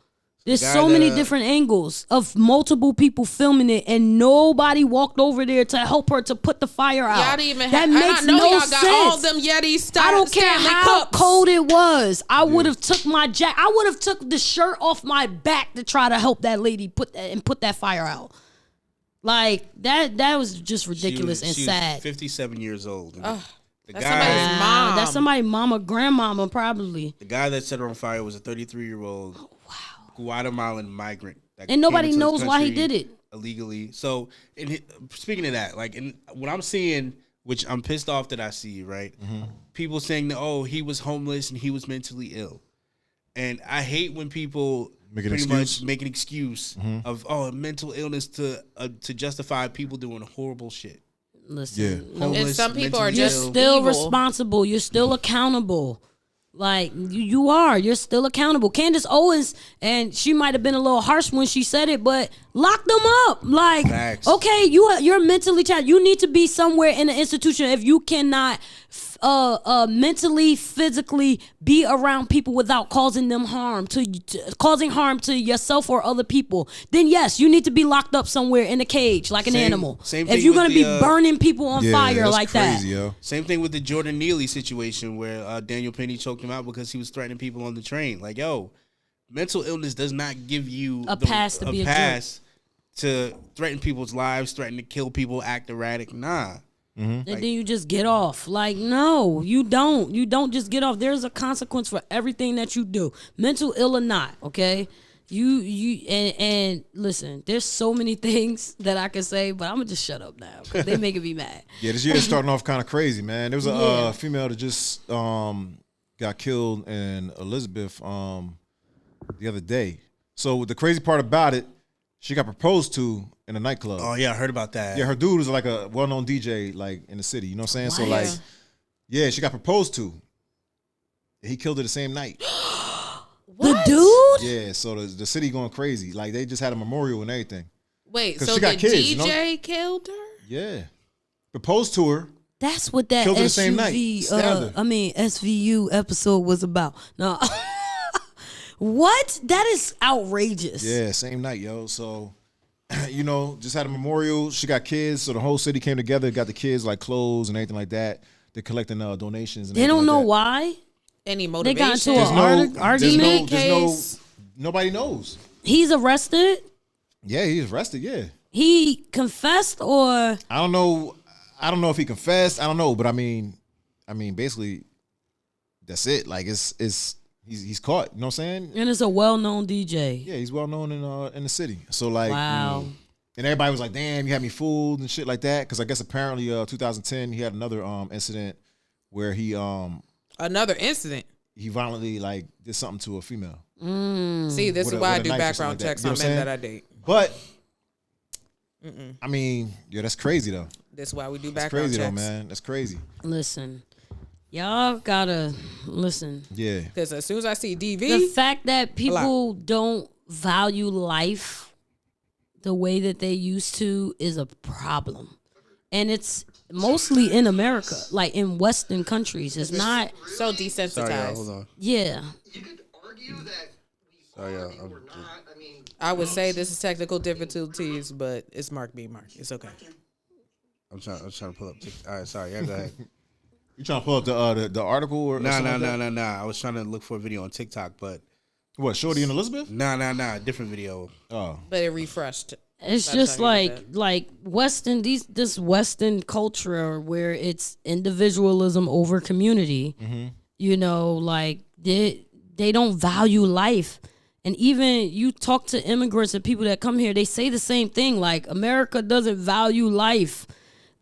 There's so many different angles of multiple people filming it, and nobody walked over there to help her to put the fire out. Y'all didn't even that have. makes I know no y'all sense. got all them Yeti I don't care Stanley how cups. cold it was. I would have took my I would have took the shirt off my back to try to help that lady put that fire out. Like, that was just ridiculous and sad. Was 57 years old. The That's guy, somebody's mom. That's somebody's mama, grandmama, probably. the guy that set her on fire was a 33-year-old Guatemalan migrant. That And nobody came into knows the why he country did it. illegally. So, speaking of that, like, and what I'm seeing, which I'm pissed off that I see, right? People saying that, oh, he was homeless and he was mentally ill. And I hate when people much make an excuse of mental illness to justify people doing horrible shit. Listen, And some people are mentally you're just still evil. responsible. You're still accountable. Like, you are. You're still accountable. Candace Owens, and she might have been a little harsh when she said it, but lock them up. Like, Facts. okay, you're mentally challenged. You need to be somewhere in an institution if you cannot mentally, physically be around people without causing them harm causing harm to yourself or other people. Then yes, you need to be locked up somewhere in a cage like an animal. Same If thing you're with gonna be burning people on fire that's like crazy, that. yo. Same thing with the Jordan Neely situation where Daniel Penny choked him out because he was threatening people on the train. Like, yo, mental illness does not give you A pass to be a pass to threaten people's lives, threaten to kill people, act erratic. Nah. And then you just get off. Like, no, you don't. You don't just get off. There's a consequence for everything that you do, mental ill or not. Okay, and listen. There's so many things that I can say, but I'm gonna just shut up now because they making me mad. Yeah, this year is starting off kind of crazy, man. There was a female that just got killed in Elizabeth the other day. So the crazy part about it, she got proposed to in a nightclub. Oh yeah, I heard about that. Yeah, her dude was like a well-known DJ, like in the city. You know what I'm saying? So like, yeah, she got proposed to. He killed her the same night. The dude? Yeah, so the city going crazy. Like they just had a memorial and everything. Wait, 'Cause so she the got kids, DJ you know? killed her? Yeah, proposed to her. That's what that Killed her the same night. SUV, Stabbed her. SVU episode was about. No. What? That is outrageous. Yeah, same night, yo. So, just had a memorial. She got kids, so the whole city came together, got the kids like clothes and everything like that. They're collecting donations. And They don't like know that. why. Any They motivation? got into an argument. Nobody knows. He's arrested. Yeah, he's arrested. Yeah, He confessed, or I don't know. I don't know if he confessed. I don't know, but I mean, basically, that's it. Like he's caught. You know what I'm saying? and it's a well-known DJ. Yeah, he's well known in the city. So like, Wow. And everybody was like, "Damn, you had me fooled" and shit like that. Because I guess apparently, 2010, he had another incident where he Another incident. he violently like did something to a female. See, this With is a- why I with a do knife or background something like checks that. You on know what men I'm that I date. But I mean, yeah, that's crazy though. That's why we do That's background crazy checks. though, man. That's crazy. Listen, y'all gotta listen. Yeah. Because as soon as I see DV, The fact that people don't value life the way that they used to is a problem. And it's mostly in America, like in Western countries. It's not, so Sorry, y'all. desensitized. Hold on. yeah. You could argue that Sorry, y'all. we were not. I mean, I would say this is technical difficulties, but it's Mark being Mark. It's okay. I'm trying to pull up. All right, sorry. Yeah, go ahead. You trying to pull up the article or No. something like that? I was trying to look for a video on TikTok, but What, Shorty and Elizabeth? nah. Different video. Oh. But it refreshed. It's That's just how you do like Western this Western culture where it's individualism over community. Like they don't value life. And even you talk to immigrants and people that come here, they say the same thing. Like, America doesn't value life.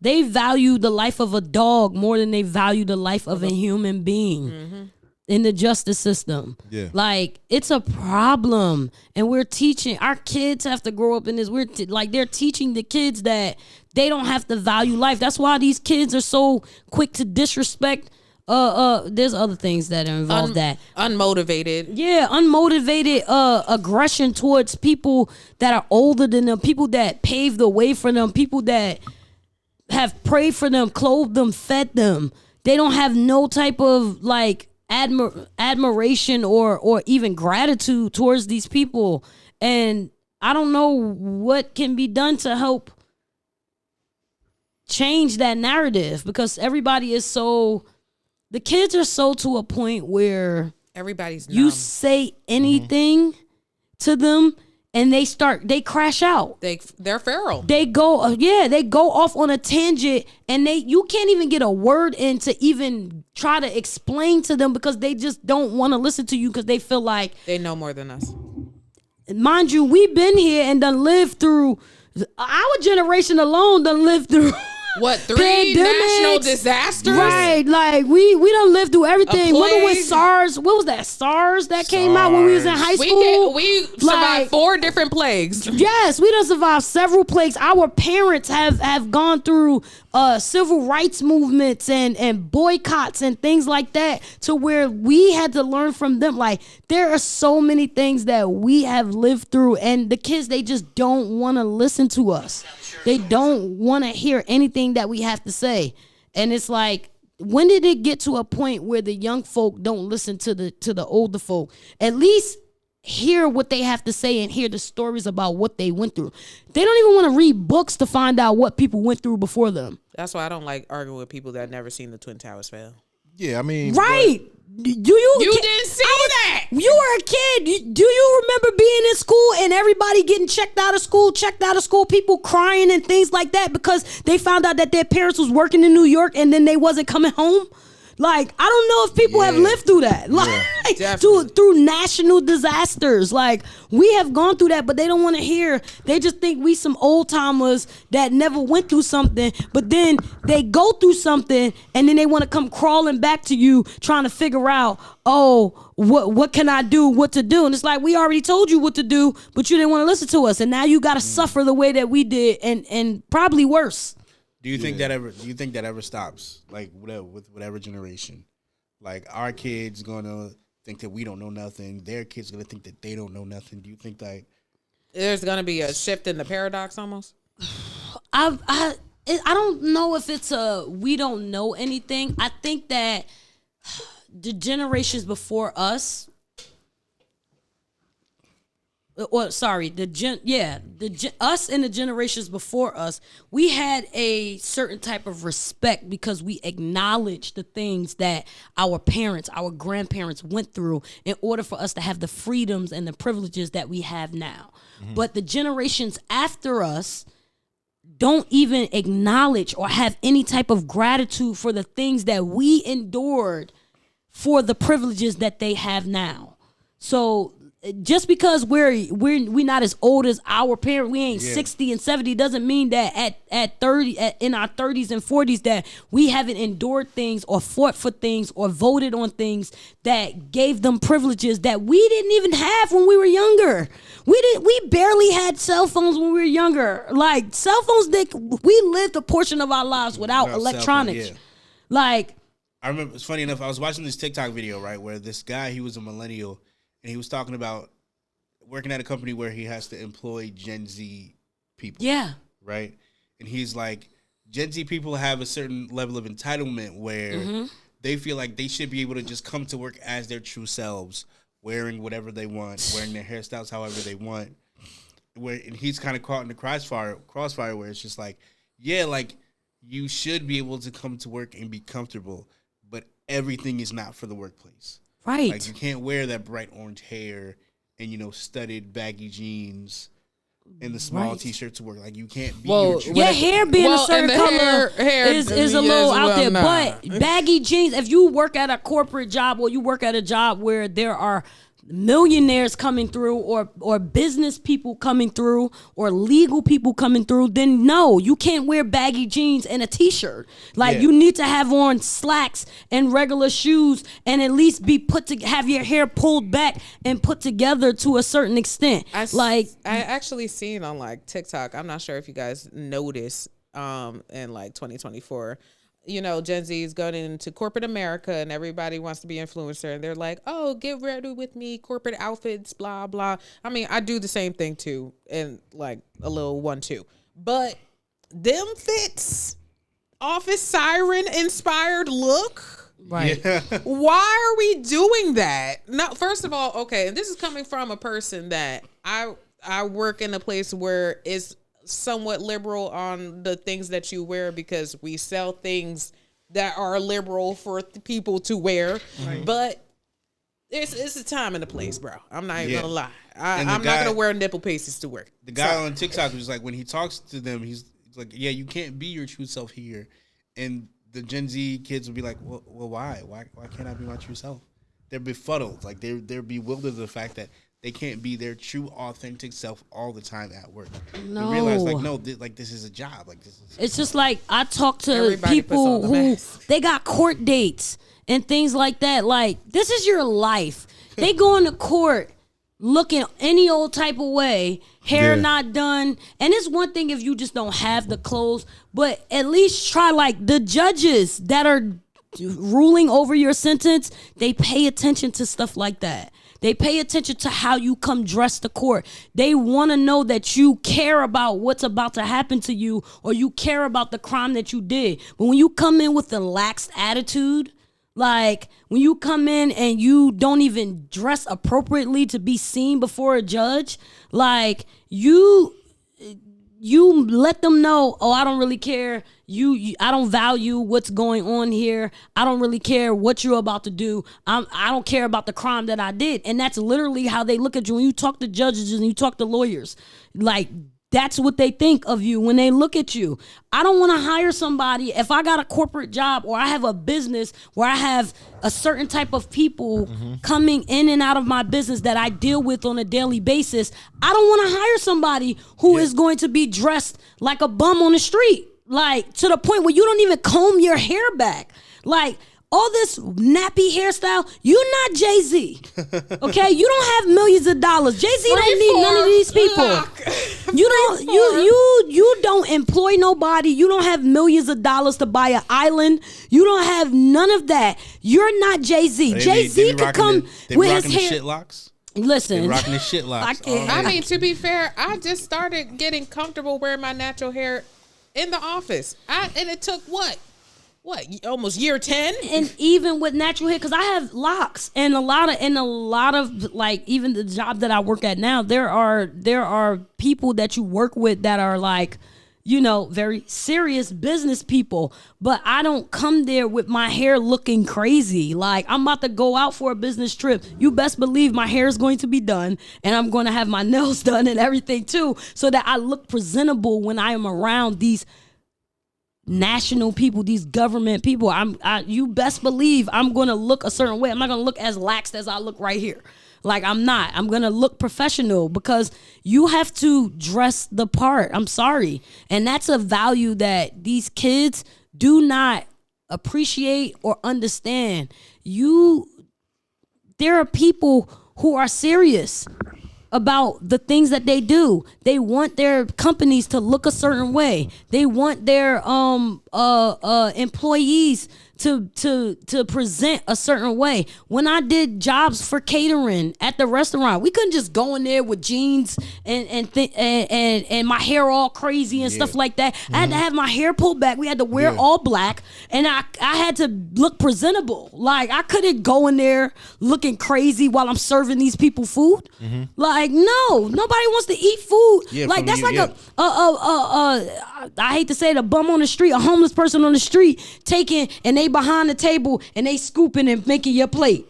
They value the life of a dog more than they value the life of a human being in the justice system. Yeah. Like, it's a problem. And we're teaching, our kids have to grow up in this. They're teaching the kids that they don't have to value life. That's why these kids are so quick to disrespect. There's other things that are involved that. Unmotivated. Yeah, unmotivated aggression towards people that are older than them, people that paved the way for them, people that have prayed for them, clothed them, fed them. They don't have no type of like admiration or even gratitude towards these people. And I don't know what can be done to help change that narrative, because everybody is so, the kids are so to a point where Everybody's you numb. say anything to them and they crash out. They're feral. They go off on a tangent, and you can't even get a word in to even try to explain to them, because they just don't want to listen to you, because they feel like, They know more than us. mind you, we've been here and done lived through, our generation alone done lived through What, 3 pandemics. national disasters? Right, like we done lived through everything. Remember when plague. SARS? What was that? SARS that came out when we was in high school. We survived Like, 4 different plagues. yes, we done survived several plagues. Our parents have gone through civil rights movements and boycotts and things like that, to where we had to learn from them. Like, there are so many things that we have lived through, and the kids, they just don't want to listen to us. They don't want to hear anything that we have to say. And it's like, when did it get to a point where the young folk don't listen to the older folk? At least hear what they have to say and hear the stories about what they went through. They don't even want to read books to find out what people went through before them. That's why I don't like arguing with people that never seen the Twin Towers fail. Yeah, I mean, Right. You didn't see that. You were a kid. Do you remember being in school and everybody getting checked out of school, people crying and things like that because they found out that their parents was working in New York and then they wasn't coming home? Like, I don't know if people have lived through that. Like, definitely. through national disasters. Like, we have gone through that, but they don't want to hear. They just think we some old timers that never went through something, but then they go through something and then they want to come crawling back to you trying to figure out, oh, what can I do, what to do? And it's like, we already told you what to do, but you didn't want to listen to us. And now you got to suffer the way that we did, and probably worse. Do you think that ever stops? Like with whatever generation, like our kids gonna think that we don't know nothing. Their kids gonna think that they don't know nothing. Do you think like There's gonna be a shift in the paradox almost? I don't know if it's we don't know anything. I think that the generations before us, or sorry, us and the generations before us, we had a certain type of respect because we acknowledged the things that our parents, our grandparents went through in order for us to have the freedoms and the privileges that we have now. But the generations after us don't even acknowledge or have any type of gratitude for the things that we endured for the privileges that they have now. So just because we're not as old as our parents, we ain't 60 and 70, doesn't mean that at 30 in our 30s and 40s that we haven't endured things or fought for things or voted on things that gave them privileges that we didn't even have when we were younger. We barely had cell phones when we were younger. Like cell phones, we lived a portion of our lives without electronics. Like I remember, it's funny enough, I was watching this TikTok video, right, where this guy, he was a millennial, and he was talking about working at a company where he has to employ Gen Z people. Yeah. Right? And he's like, Gen Z people have a certain level of entitlement where they feel like they should be able to just come to work as their true selves, wearing whatever they want, wearing their hairstyles however they want. And he's kind of caught in the crossfire where it's just like, yeah, like, you should be able to come to work and be comfortable, but everything is not for the workplace. Right. Like, you can't wear that bright orange hair and, studded baggy jeans and the small T-shirt to work. Like, you can't be your hair being a certain color is a little out there. But baggy jeans, if you work at a corporate job or you work at a job where there are millionaires coming through or business people coming through or legal people coming through, then no, you can't wear baggy jeans and a T-shirt. Like you need to have on slacks and regular shoes and at least be have your hair pulled back and put together to a certain extent. I actually seen on like TikTok, I'm not sure if you guys noticed in like 2024, Gen Z is going into corporate America and everybody wants to be influencer. And they're like, oh, get ready with me, corporate outfits, blah, blah. I mean, I do the same thing too. And like a little 1-2. But them fits, office siren inspired look. Right. Yeah. Why are we doing that? Now, first of all, okay, and this is coming from a person that I work in a place where it's somewhat liberal on the things that you wear because we sell things that are liberal for people to wear. Right. But it's a time and a place, bro. I'm not even gonna lie. I'm not gonna wear nipple pasties to work. The guy on TikTok was like, when he talks to them, he's like, yeah, you can't be your true self here. And the Gen Z kids will be like, well, why? Why can't I be my true self? They're befuddled. Like they're bewildered of the fact that they can't be their true, authentic self all the time at work. No. They realize, like, no, this is a job. Like, this is. It's just like I talk to people who they got court dates and things like that. Like, this is your life. They go into court looking any old type of way, hair not done. And it's one thing if you just don't have the clothes, but at least try, like, the judges that are ruling over your sentence, they pay attention to stuff like that. They pay attention to how you come dressed to court. They want to know that you care about what's about to happen to you or you care about the crime that you did. But when you come in with a lax attitude, like when you come in and you don't even dress appropriately to be seen before a judge, like you let them know, oh, I don't really care. I don't value what's going on here. I don't really care what you're about to do. I don't care about the crime that I did. And that's literally how they look at you when you talk to judges and you talk to lawyers. Like, that's what they think of you when they look at you. I don't want to hire somebody if I got a corporate job or I have a business where I have a certain type of people coming in and out of my business that I deal with on a daily basis. I don't want to hire somebody who is going to be dressed like a bum on the street, like to the point where you don't even comb your hair back. Like, all this nappy hairstyle, you're not Jay-Z. Okay? You don't have millions of dollars. Jay-Z don't need none of these people. You don't employ nobody. You don't have millions of dollars to buy an island. You don't have none of that. You're not Jay-Z. Jay-Z could come with his hair. Shit locks. Listen, they rocking the shit locks. I can't. I mean, to be fair, I just started getting comfortable wearing my natural hair in the office. And it took what? what, almost year 10? And even with natural hair, because I have locks, and a lot of like, even the job that I work at now, there are people that you work with that are like, you know, very serious business people, but I don't come there with my hair looking crazy. Like, I'm about to go out for a business trip. You best believe my hair is going to be done, and I'm going to have my nails done and everything too, so that I look presentable when I am around these national people, these government people. You best believe I'm going to look a certain way. I'm not going to look as laxed as I look right here. Like, I'm not. I'm going to look professional, because you have to dress the part. I'm sorry. And that's a value that these kids do not appreciate or understand. There are people who are serious about the things that they do. They want their companies to look a certain way. They want their employees to present a certain way. When I did jobs for catering at the restaurant, we couldn't just go in there with jeans and my hair all crazy and stuff like that. I had to have my hair pulled back. We had to wear all black, and I had to look presentable. Like, I couldn't go in there looking crazy while I'm serving these people food. Like, no, nobody wants to eat food. Like, that's like I hate to say it, a bum on the street, a homeless person on the street taking, and they behind the table and they scooping and making your plate.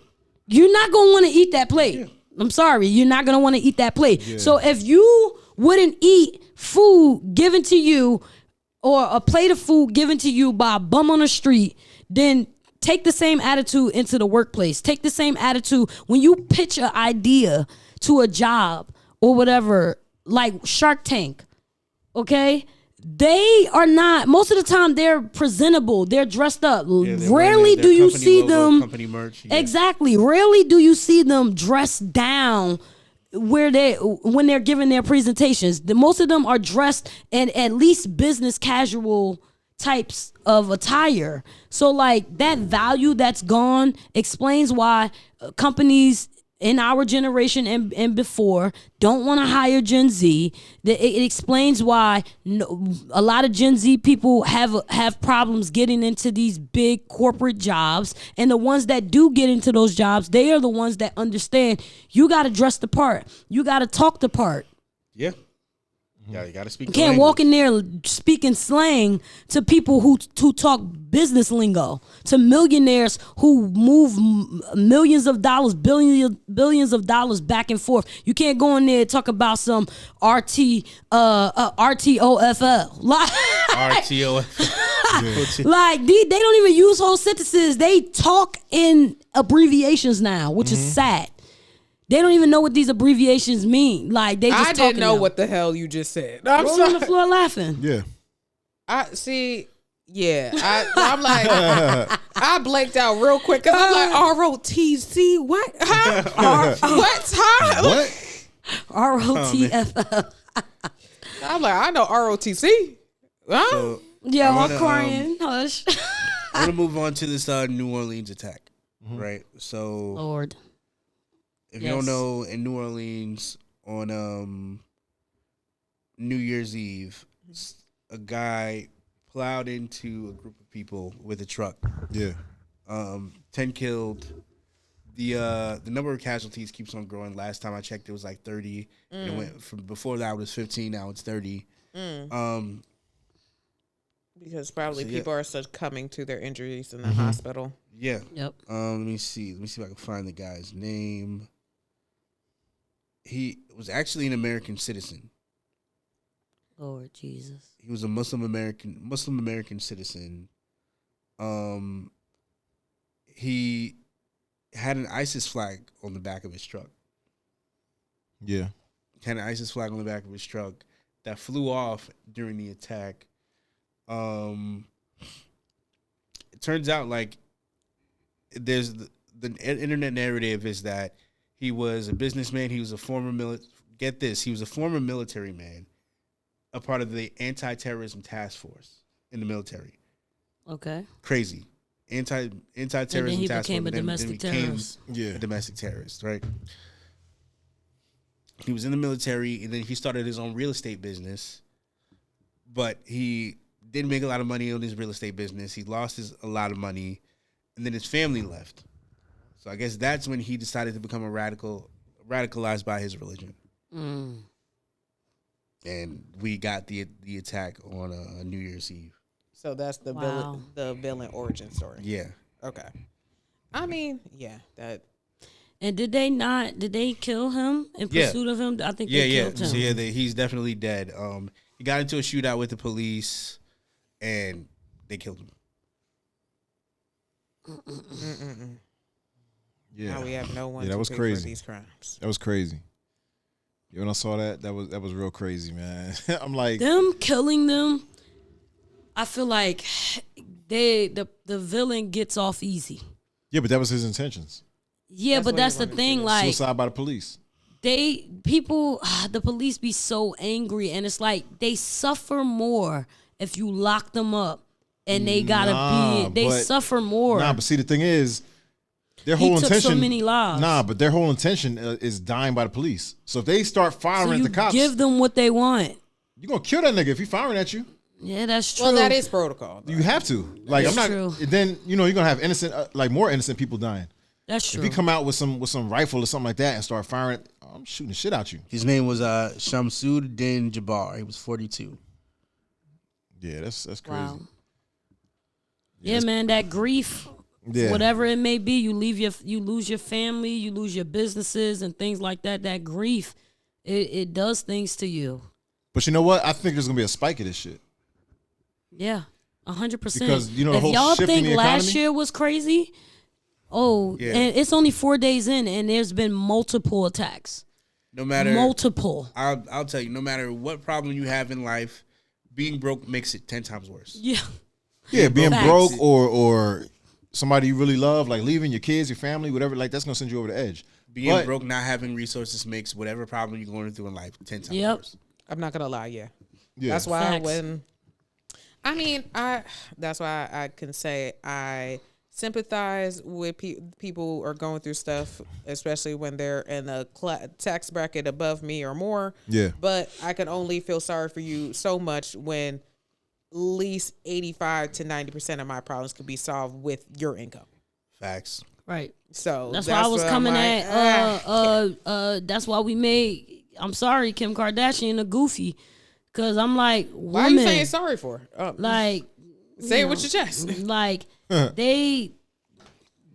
You're not gonna want to eat that plate. I'm sorry, you're not gonna want to eat that plate. So if you wouldn't eat food given to you, or a plate of food given to you by a bum on the street, then take the same attitude into the workplace. Take the same attitude when you pitch an idea to a job or whatever, like Shark Tank. Okay? They are not, most of the time they're presentable, they're dressed up. Rarely do you see them, company merch, exactly. Rarely do you see them dressed down when they're giving their presentations. Most of them are dressed in at least business casual types of attire. So like, that value that's gone explains why companies in our generation and before don't want to hire Gen Z. It explains why a lot of Gen Z people have problems getting into these big corporate jobs, and the ones that do get into those jobs, they are the ones that understand you got to dress the part, you got to talk the part. Yeah. Yeah, you gotta speak. You can't walk in there speaking slang to people who talk business lingo, to millionaires who move millions of dollars, billions of dollars back and forth. You can't go in there and talk about some RTOFL. Like, RTOFL. Like, they don't even use whole sentences. They talk in abbreviations now, which is sad. They don't even know what these abbreviations mean. Like, they just I didn't know what the hell you just said. I'm Roll on the floor laughing. Yeah. I see. Yeah, I'm like, I blanked out real quick because I'm like, ROTC, what? Huh? What? Huh? What? ROTFL. I'm like, I know ROTC. Huh? So, Yo, I'm crying. Hush. I want to move on to this New Orleans attack, right? So, Lord. if you don't know, in New Orleans on New Year's Eve, a guy plowed into a group of people with a truck. Yeah. 10 killed. The number of casualties keeps on growing. Last time I checked, it was like 30. And it went from before that it was 15. Now it's 30. Because probably people are succumbing to their injuries in the hospital. Yeah. Yep. Let me see if I can find the guy's name. He was actually an American citizen. Lord Jesus. He was a Muslim American citizen. He had an ISIS flag on the back of his truck. Yeah. Had an ISIS flag on the back of his truck that flew off during the attack. It turns out like there's the internet narrative is that he was a businessman. He was a former he was a former military man, a part of the anti-terrorism task force in the military. Okay. Crazy. Anti-terrorism task force. He became a domestic terrorist. Yeah. A domestic terrorist, right? He was in the military, and then he started his own real estate business. But he didn't make a lot of money on his real estate business. He lost a lot of money, and then his family left. So I guess that's when he decided to become radicalized by his religion. And we got the attack on New Year's Eve. So that's the villain origin story. Yeah. Okay. I mean, yeah, that. And did they kill him in pursuit of him? I think they killed him. So he's definitely dead. He got into a shootout with the police, and they killed him. Yeah, now we have no one. Yeah, that to was pay crazy. For these crimes. That was crazy. Yeah, when I saw that was real crazy, man. I'm like, them killing them. I feel like the villain gets off easy. yeah, but that was his intentions. Yeah, but that's the thing. Like Suicide by the police. The police be so angry, and it's like they suffer more if you lock them up, and they they suffer more. Nah, but see, the thing is, their whole He took intention. so many lives. Nah, but their whole intention is dying by the police. So if they start firing So at you the cops, give them what they want. you're gonna kill that nigga if he's firing at you. Yeah, that's true. Well, that is protocol. Though. You have to. Like, That's I'm not. true. Then you're gonna have innocent, more innocent people dying. That's true. If you come out with some rifle or something like that and start firing, I'm shooting the shit out you. His name was Shamsuddin Jabbar. He was 42. Yeah, that's crazy. Wow. Yeah, man, that grief, Yeah. whatever it may be, you lose your family, you lose your businesses and things like that. That grief, it does things to you. But you know what? I think there's gonna be a spike of this shit. Yeah, 100%. Because, you know, the if whole y'all shift in think the last economy? year was crazy, and it's only 4 days in, and there's been multiple attacks. No matter Multiple. I'll tell you, no matter what problem you have in life, being broke makes it 10 times worse. Yeah. Yeah, being Facts. broke or somebody you really love, like leaving your kids, your family, whatever, like that's gonna send you over the edge. Being broke, not having resources makes whatever problem you're going through in life 10 times worse. I'm not gonna lie. Yeah. Yeah. That's why Facts. that's why I can say I sympathize with people who are going through stuff, especially when they're in a tax bracket above me or more. Yeah. But I can only feel sorry for you so much when at least 85 to 90% of my problems could be solved with your income. Facts. Right. So That's why I was what coming I'm like, at. That's why we made. I'm sorry, Kim Kardashian a goofy, because I'm like, why are you women, saying sorry for? like, Say it with your chest. like they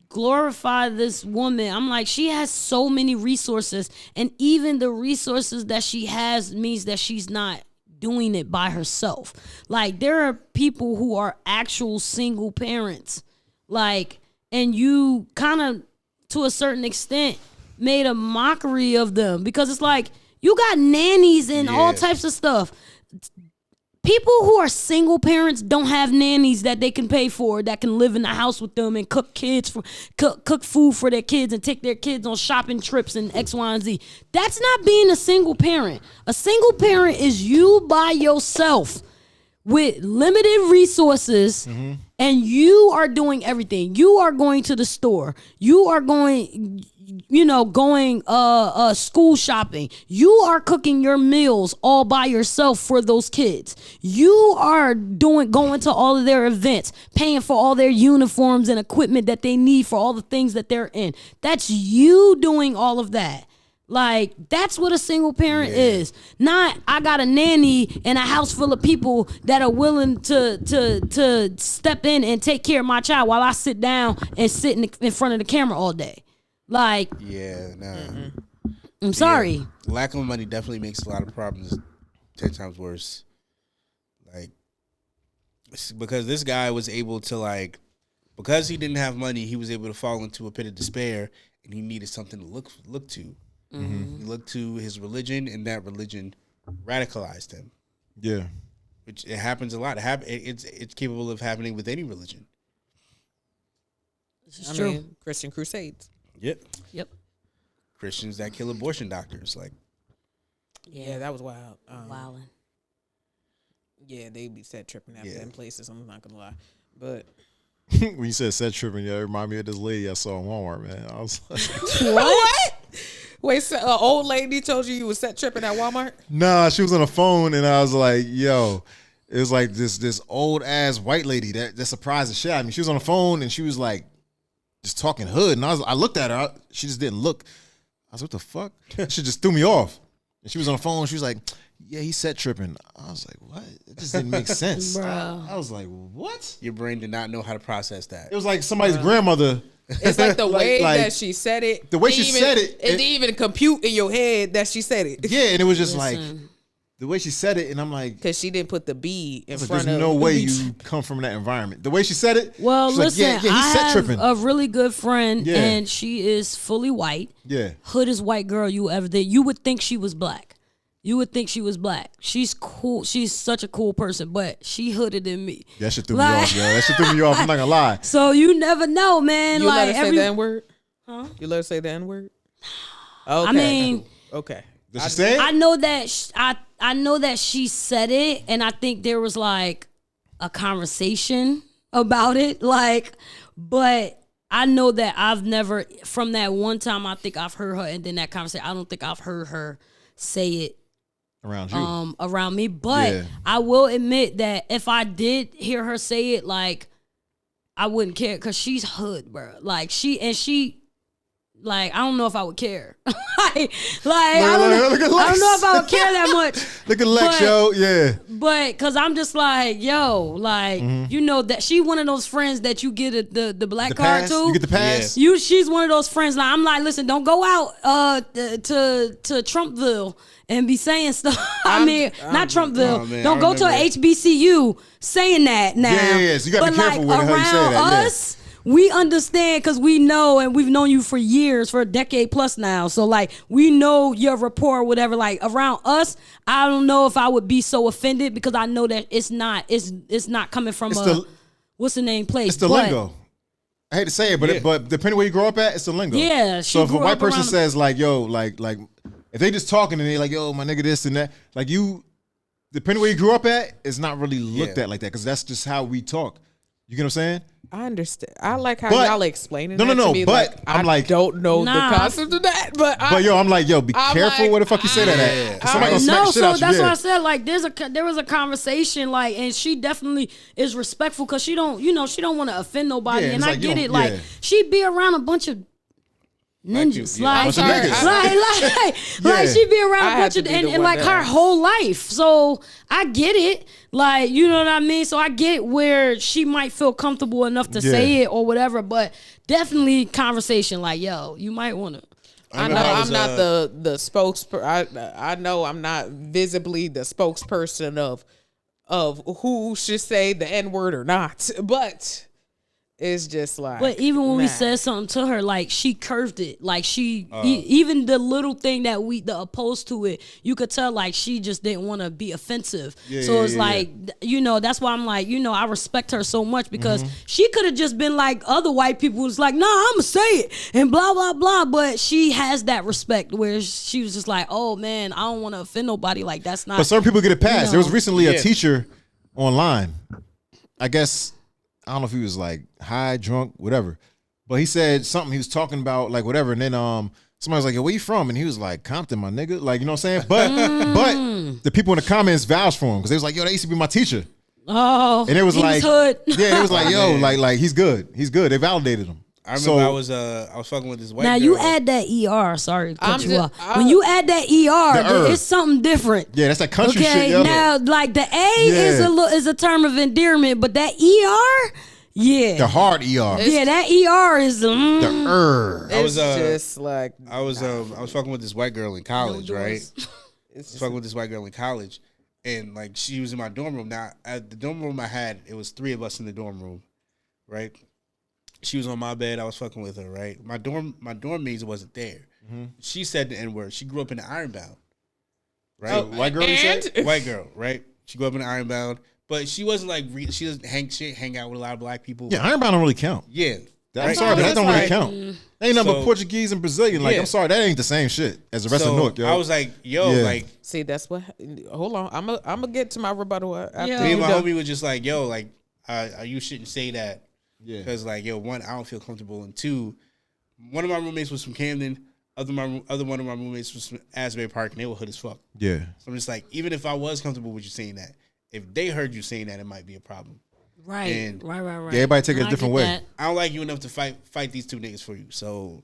glorify this woman. I'm like, she has so many resources, and even the resources that she has means that she's not doing it by herself. Like, there are people who are actual single parents, like, and you kind of, to a certain extent, made a mockery of them, because it's like, you got nannies and all types of stuff. People who are single parents don't have nannies that they can pay for, that can live in the house with them and cook food for their kids and take their kids on shopping trips and X, Y, and Z. That's not being a single parent. A single parent is you by yourself with limited resources, and you are doing everything. You are going to the store. You are going school shopping. You are cooking your meals all by yourself for those kids. You are going to all of their events, paying for all their uniforms and equipment that they need for all the things that they're in. That's you doing all of that. Like, that's what a single parent is. Not, I got a nanny and a house full of people that are willing to step in and take care of my child while I sit down and sit in front of the camera all day. Like, I'm sorry. Yeah. Lack of money definitely makes a lot of problems 10 times worse. Like, because this guy was able to, because he didn't have money, he was able to fall into a pit of despair, and he needed something to look to. Mm-hmm. He looked to his religion, and that religion radicalized him. Yeah. Which it happens a lot. It's capable of happening with any religion. This is true. Christian Crusades. Yep. Christians that kill abortion doctors. Yeah, that was wild. Wilding. Yeah, they be set tripping out in places. I'm not gonna lie, but When you said set tripping, it reminded me of this lady I saw in Walmart, man. I was like, what? Wait, so an old lady told you was set tripping at Walmart? nah, she was on the phone, and I was like, yo, It was like this old ass white lady that surprised the shit out of me. She was on the phone and she was like just talking hood, and I looked at her. She just didn't look. I was like, what the fuck? She just threw me off. And she was on the phone. She was like, yeah, he set tripping. I was like, what? It just didn't make sense. Bro. I was like, what? Your brain did not know how to process that. It was like somebody's grandmother. It's like the way like, that she said it. The way she said it. It didn't even compute in your head that she said it. Yeah, and it was just like the way she said it, and I'm like, Because she didn't put the B in like, front there's of no way you come from that environment. The way she said it. Well, she's like, listen, yeah, he I set have tripping. a really good friend, Yeah. and she is fully white. Yeah. Hoodest white girl you ever did. You would think she was black. You would think she was black. She's cool. She's such a cool person, but she hooded than me. That shit threw me off, yo. That shit threw me off. I'm not gonna lie. So you never know, man. You like let her say the N-word? Huh? You let her say the N-word? Okay. I mean, okay. Did she say it? I know that I know that she said it, and I think there was like a conversation about it, like, but I know that I've never, from that one time, I think I've heard her, and then that conversation, I don't think I've heard her say it Around you. around me. But Yeah. I will admit that if I did hear her say it, like, I wouldn't care, because she's hood, bro. Like, like, I don't know if I would care. I don't know if I would care that much. Look at Lex, yo. Yeah. But because I'm just like, yo, like, you know, that she one of those friends that you get the black The card pass. to. You get the pass. She's one of those friends. Like, I'm like, listen, don't go out to Trumpville and be saying stuff. Not Trumpville. oh, man, don't I go to a remember. HBCU saying that now. Yeah. So you gotta be But, careful like, with how you say that. around Yeah. us, we understand because we know, and we've known you for years, for a decade plus now. So, like, we know your rapport or whatever. Like, around us, I don't know if I would be so offended, because I know that it's not coming from what's the name place. It's the But lingo. I hate to say it, but Yeah. but depending where you grow up at, it's the lingo. Yeah, So she if a grew white up person around- says like, yo, like if they just talking and they like, yo, my nigga, this and that, like you, depending where you grew up at, it's not really looked Yeah. at like that, because that's just how we talk. You get what I'm saying? I understand. I like how But- y'all explaining No, that no, to no, me. but like, I'm I like- don't know Nah. the concept of that. But But yo, I'm like, yo, be I'm careful like, where the fuck you say that at. 'Cause somebody gonna smack No, the shit so out you. that's Yeah. what I said. Like, there was a conversation, like, and she definitely is respectful, because she don't want to offend nobody, Yeah, and it's I like, you get don't- it. Like, yeah. she be around a bunch of ninjas, yeah. like, Bunch of niggas. like she be around I a had bunch to of, be and, the and one like to her ask. whole life. So I get it, like, you know what I mean. So I get where she might feel comfortable enough to say Yeah. it or whatever, but definitely conversation, like, yo, you might want to. I know I'm not the spokesperson. I know I'm not visibly the spokesperson of who should say the N-word or not, but it's just like. But even when we nah. said something to her, like, she curved it. Like, even the little thing that the opposed to it, you could tell, like, she just didn't want to be offensive. Yeah, so yeah, it's yeah, like, you know, that's why I'm like, you know, I respect her so much, because she could have just been like other white people who's like, nah, I'm gonna say it and blah, blah, blah. But she has that respect where she was just like, oh man, I don't want to offend nobody. Like, that's not. But certain people get it passed. know. There was recently a Yeah. teacher online. I guess, I don't know if he was like high, drunk, whatever. But he said something, he was talking about like whatever. And then somebody was like, yo, where you from? And he was like, Compton, my nigga. Like, you know what I'm saying? But the people in the comments vouched for him, because they was like, yo, that used to be my teacher. Oh, And it was he like, hood. yeah, it was like, yo, Yeah. like he's good. He's good. They validated him. I remember So- I was fucking with this white Now girl. you add that ER. Sorry to cut I'm you just- off. When you add that ER, it's something different. Yeah, that's that country Okay, shit, yo. now like the A is a term of endearment, but that ER, yeah, The hard ER. yeah, that ER is The It's was, just like I was fucking with this white girl in college, right? doors. I was fucking with this white girl in college, and like she was in my dorm room. Now at the dorm room I had, it was 3 of us in the dorm room, right? She was on my bed. I was fucking with her, right? My dorm mates wasn't there. She said the N-word. She grew up in the Ironbound, right? Oh, white girl, you said? and White girl, right? She grew up in the Ironbound, but she wasn't like she doesn't hang out with a lot of black people. Yeah, Ironbound don't really count. Yeah. I'm right? sorry, but that That's don't really like- count. Ain't nothing but So- Portuguese and Brazilian. Like, Yeah. I'm sorry, that ain't the same shit as the rest So of North, yo. I was like, yo, Yeah. like see that's what. Hold on, I'm gonna get to my rebuttal after Yeah. me you and my done. homie was just like, yo, like you shouldn't say that. Yeah. Because like, yo, one, I don't feel comfortable, and two, one of my roommates was from Camden, other one of my roommates was from Asbury Park, and they were hood as fuck. Yeah. So I'm just like, even if I was comfortable with you saying that, if they heard you saying that, it might be a problem. Right. And- Right. Yeah, everybody take it a different way. That. I don't like you enough to fight these two niggas for you. So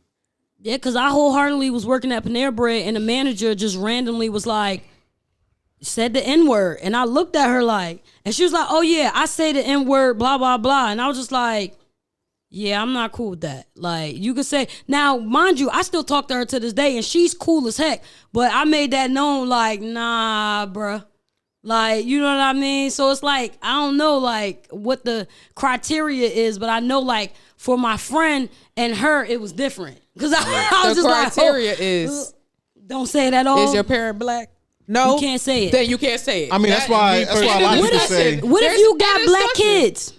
Yeah, because I wholeheartedly was working at Panera Bread, and the manager just randomly was like, said the N-word. And I looked at her like, and she was like, oh yeah, I say the N-word, blah, blah, blah. And I was just like, yeah, I'm not cool with that. Like, you could say, now, mind you, I still talk to her to this day, and she's cool as heck. But I made that known, like, nah, bruh. Like, you know what I mean? So it's like, I don't know, like, what the criteria is, but I know, like, for my friend and her, it was different. Because I was The just criteria like, is don't say it at all. is your parent black? No, You can't say it. Then you can't say it. I mean, that's why a lot of people say. What if you got black kids?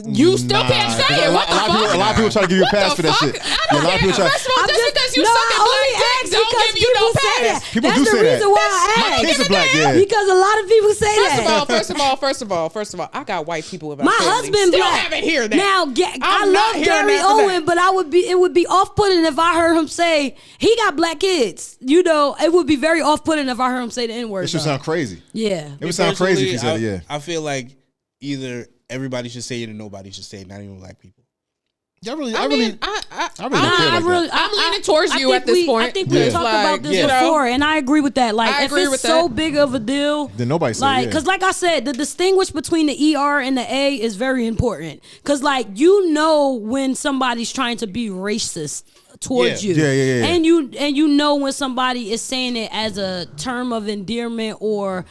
You still can't say it. What the fuck? A lot of people try to give you a pass for that shit. I Yeah, don't a lot of people try. First of all, just because you suck at black dick don't give you no pass. People That's do the say that. reason why I My asked. kids are black, yeah. Because a lot of people say that. First of all, I got white people in my My family. husband Still black. haven't heard that. Now, I I'm not love hearing Gary that today. Owen, but it would be off-putting if I heard him say he got black kids. You know, it would be very off-putting if I heard him say the N-word. It should sound crazy. Yeah. It would sound crazy if you said it, yeah. I feel like either everybody should say it or nobody should say it, not even black people. Yeah, I really I really mean, don't care like that. I'm leaning towards you think at this point. I think we Yeah. talked Like, about this you know, before, and I agree with that. Like, I if agree it's with so that. big of a deal, Then nobody say like, it, yeah. because like I said, the distinguish between the ER and the A is very important. Because like you know when somebody's trying to be racist towards you, Yeah. and you know when somebody is saying it as a term of endearment or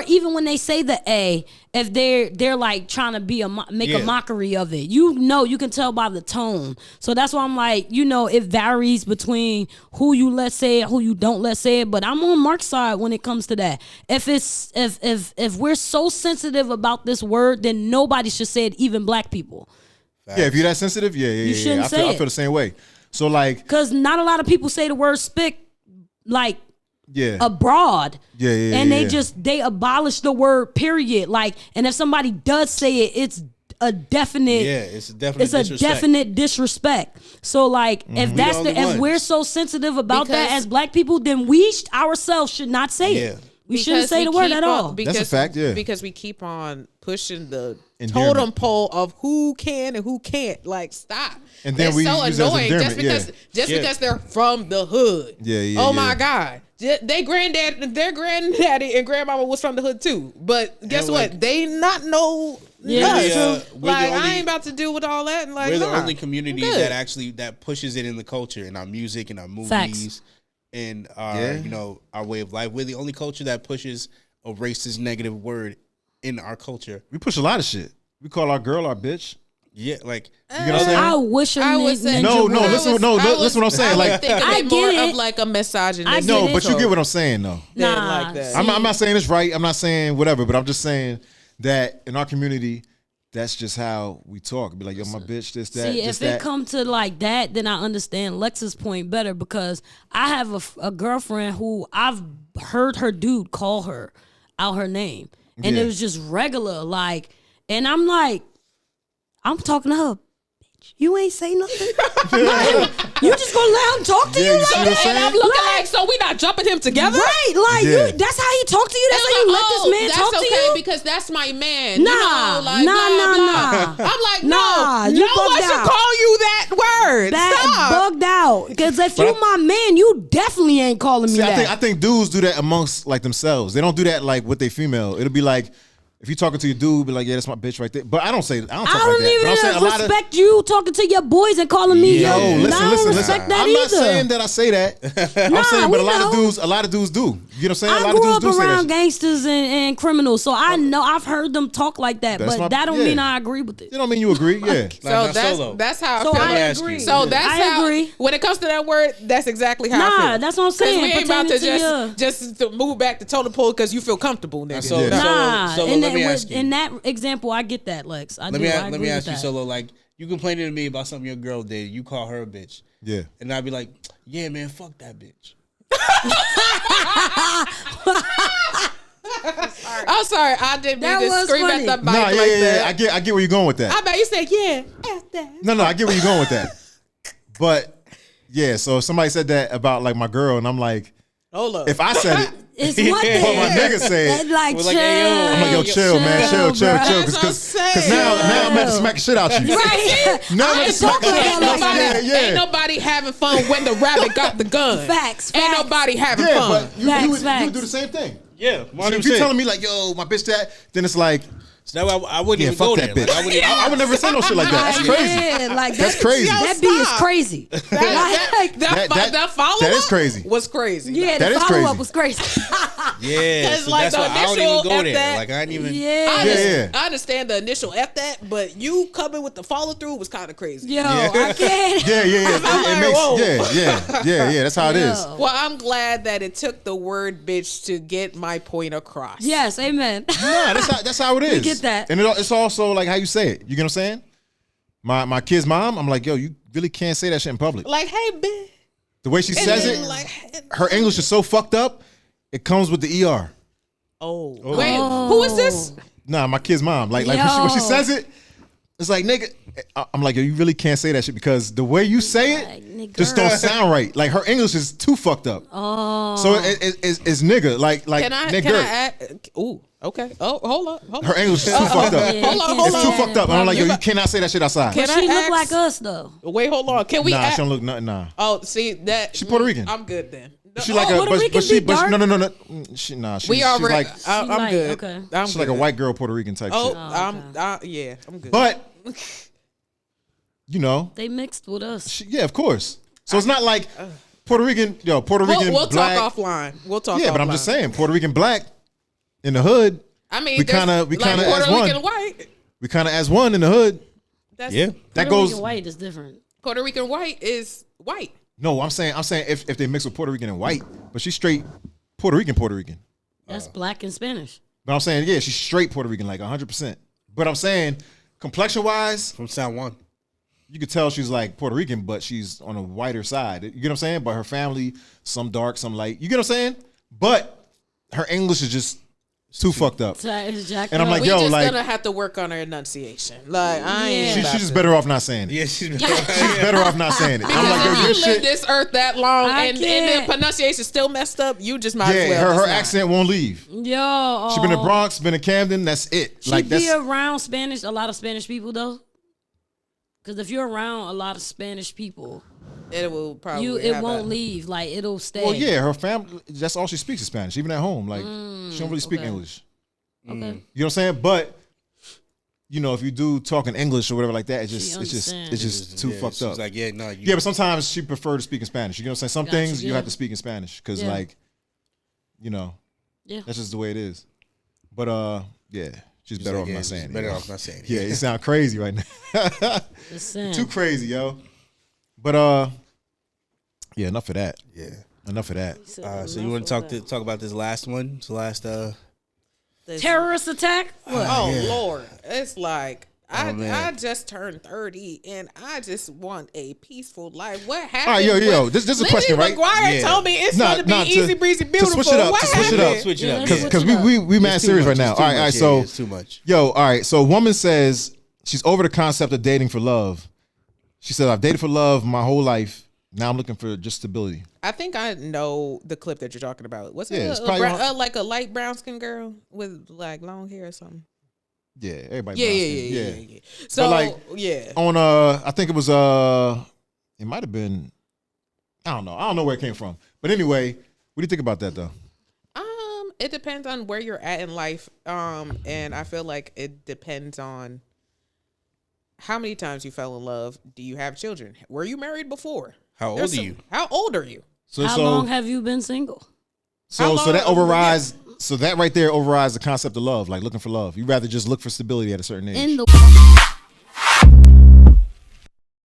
even when they say the A, if they're like trying to be make a Yeah. mockery of it, you can tell by the tone. So that's why I'm like, it varies between who you let say it, who you don't let say it. But I'm on Mark's side when it comes to that. If we're so sensitive about this word, then nobody should say it, even black people, Yeah, if you're that sensitive, yeah. shouldn't I say feel it. the same way. So like, because not a lot of people say the word spick like yeah. abroad. Yeah, and yeah. they abolish the word period. Like, and if somebody does say it, it's a definite It's a definite disrespect. definite disrespect. So like if that's the only if ones. we're so sensitive about that Because- as black people, then we ourselves should not say Yeah. it. We shouldn't say the word at all. That's a fact, yeah. Because we keep on pushing the Endearment. totem pole of who can and who can't. Like, stop. And then It's we so use it as annoying just endearment, because yeah. because they're from the hood. Yeah, Oh my yeah. God. Their granddaddy and grandmama was from the hood too. But guess And, what? like- They not know Yeah, us. that's true. We're the Like, I only- ain't about to deal with all that. And like, We're the nah, only community I'm good. that pushes it in the culture, in our music, in our movies, Facts. and our our way of life. We're the only culture that pushes a racist negative word in our culture. We push a lot of shit. We call our girl our bitch. Yeah, like You know what I'm saying? I wish a I would ninja say No, would- listen what I'm saying. I Like, would think of I it get more it. of like a misogynist. I get no, it. but you get what I'm saying though. than Nah, like that. see- I'm not saying it's right. I'm not saying whatever, but I'm just saying that in our community, that's just how we talk. Be like, yo, my bitch, this, that, See, this, if that. it come to like that, then I understand Lex's point better because I have a girlfriend who I've heard her dude call her out her name, and Yeah. it was just regular, like, and I'm like, I'm talking to her. Bitch, you ain't say nothing. Like, you just gonna let him talk to Yeah, you you see like what I'm that? saying? And I'm looking like, so we not jumping him together? Right, like Yeah. that's how he talk to you. That's how you let this man talk to you. because that's my man. Nah, you know, like, nah, blah, nah, blah. nah. I'm like, Nah, no, you no one bugged should out. call you that word. That Stop. bugged out. Because if you my man, you definitely ain't calling me See, that. I think dudes do that amongst like themselves. They don't do that like with their female. It'll be like if you talking to your dude, be like, yeah, that's my bitch right there. But I don't say I don't talk I like don't that. But I'm saying even a lot of respect you talking to your boys and calling me Yo, yo. listen, I don't respect that I'm either. not saying that I say that. I'm saying, but we a lot of dudes do. You know what I'm saying? A I lot of grew dudes up do say around that. gangsters and criminals, so I know I've heard them talk like that. That's But my- that don't yeah. mean I agree with it. You don't mean you agree? Yeah. So Not solo. that's how So I feel. I ask agree. you. So that's I how. agree. When it comes to that word, that's exactly how I Nah, feel. that's what I'm 'Cause saying. we ain't about to Pertaining to just to move back to totem pole because you feel comfortable, nigga. So- Yeah. Nah, Solo, in let me that, ask you. in that example, I get that, Lex. I Let do. me I let agree me with ask you, that. Solo. Like, you complaining to me about something your girl did. You call her a bitch. Yeah. And I'd be like, yeah, man, fuck that bitch. I'm sorry, I didn't mean That to was scream funny. at the mic No, like yeah. that. I get where you're going with that. I bet you said yeah. After. No, I get where you're going with that. But yeah, so if somebody said that about like my girl, and I'm like, Hold up. if I said it, It's one thing. But my nigga said, Like, Well, chill. like, hey, yo, I'm like, yo, chill, man, chill. That's Because what I'm now saying. I'm about to smack the shit out you. Right. Now I'm about to smack the shit Ain't out nobody, you. ain't nobody having fun when the rabbit got the gun. Facts. Ain't nobody having Yeah, fun. but you Facts. would do the same thing. Yeah, So if you're telling me like, yo, my bitch that, then it's like, so now I wouldn't yeah, even go fuck there. that bitch. Like, I wouldn't, I would never say no shit like that. That's crazy. Yeah, like That's crazy. That B is crazy. That follow that is crazy. was crazy. Yeah, That the is follow crazy. up was crazy. yeah, It's so like that's the why I don't initial even go F there. that. Like I didn't even. Yeah. Yeah. I understand the initial F that, but you coming with the follow through was kind of crazy. Yo, I can't. Yeah. I'm like, whoa. Yeah. That's how it is. Yo. Well, I'm glad that it took the word bitch to get my point across. Yes, amen. Nah, that's how it is. get that. And it's also like how you say it. You get what I'm saying? My kid's mom, I'm like, yo, you really can't say that shit in public. Like, hey, bitch. The way she says then, it, like, her English is so fucked up, it comes with the ER. Wait, who is this? Nah, my kid's mom. Like when she Yo. says it, it's like, nigga, I'm like, yo, you really can't say that shit because the way you say it Like, nigga. just don't sound right. Like her English is too fucked up. Oh. So it's nigga. Like Can I nigga. add? Ooh, okay. Oh, hold up. Her English is too fucked up. Yeah, Hold on, you hold It's can't too on. say fucked up. And I'm like, yo, You you cannot say that shit outside. Can But I she look ask- like us though. Wait, hold on. Can we? Nah, add- she don't look nothing. Nah. Oh, see that? She Puerto Rican. I'm good then. She like Puerto Rican be dark? no. She's We already. like I'm light, good. okay. I'm she's good. like a white girl Puerto Rican type Oh, shit. yeah, I'm good. But you know, They mixed with us. yeah, of course. So it's not like Puerto Rican, Puerto Rican We'll black. talk offline. We'll talk. Yeah, but I'm offline. just saying, Puerto Rican black in the hood. I mean, we there's, kinda like as Puerto one. Rican white. We kind of as one in the hood. That's, Yeah. That Puerto goes. Rican white is different. Puerto Rican white is white. No, I'm saying if they mix with Puerto Rican and white, but she's straight Puerto Rican. That's black and Spanish. But I'm saying, yeah, she's straight Puerto Rican, like 100%. But I'm saying, complexion wise, From San Juan. you could tell she's like Puerto Rican, but she's on a whiter side. You get what I'm saying? But her family, some dark, some light. You get what I'm saying? But her English is just too fucked up. So it's jacked And I'm up. like, We yo, just like gonna have to work on her enunciation. Like I ain't. Yeah. about she's just to- better off not saying it. Yeah, she's She's better off not saying it. I'm like, yo, If your you live shit. this earth that long I and can't. the pronunciation still messed up, you just might as Yeah, well. her just not. accent won't leave. Yo, She been in Bronx, been in Camden. That's it. She Like that's be around Spanish, a lot of Spanish people though. Because if you're around a lot of Spanish people, It will probably. it have won't a- leave. Like it'll stay. well, yeah. Her family. That's all she speaks is Spanish. Even at home, like she don't really speak okay. English. Okay. You know what I'm saying? But you know, if you do talking English or whatever like that, it's just understands. too fucked up. She's like, yeah, no. Yeah, but sometimes she prefer to speak in Spanish. You know what I'm saying? Some Gotcha, things you yeah. have to speak in Spanish because, Yeah. like, you know, Yeah. that's just the way it is. But yeah, she's better like, off yeah, not she's saying it. better yo. off not saying it. Yeah, it sounds crazy right now. Just saying. Too crazy, yo. But yeah, enough of that. Yeah. Enough of that. So you want to talk about this last one? This last terrorist attack? What? Oh Lord, it's like I man. just turned 30 and I just want a peaceful life. What happened? All right, yo, when this is a Lizzie question, right? McGuire Yeah. told me it's Nah, going to nah, be to- easy breezy to beautiful. switch it up, What to switch it happened? up. switch it Yeah, up. let's Yeah. switch Because it up. we mad It's too serious much, right now. it's too All right, much. so Yeah, it's too much. yo, all right. So a woman says she's over the concept of dating for love. She said, I've dated for love my whole life. Now I'm looking for just stability. I think I know the clip that you're talking about. What's Yeah, it? it's probably on- Like a light brown skin girl with like long hair or something. Yeah, everybody. Yeah, brown yeah, skin. yeah. So like, yeah. On I think it was it might have been, I don't know where it came from. But anyway, what do you think about that though? It depends on where you're at in life. And I feel like it depends on how many times you fell in love. Do you have children? Were you married before? How old There's are some- you? How old are you? So How long have you been single? how so that long- overrides. So that right there overrides the concept of love, like looking for love. You rather just look for stability at a certain age. In the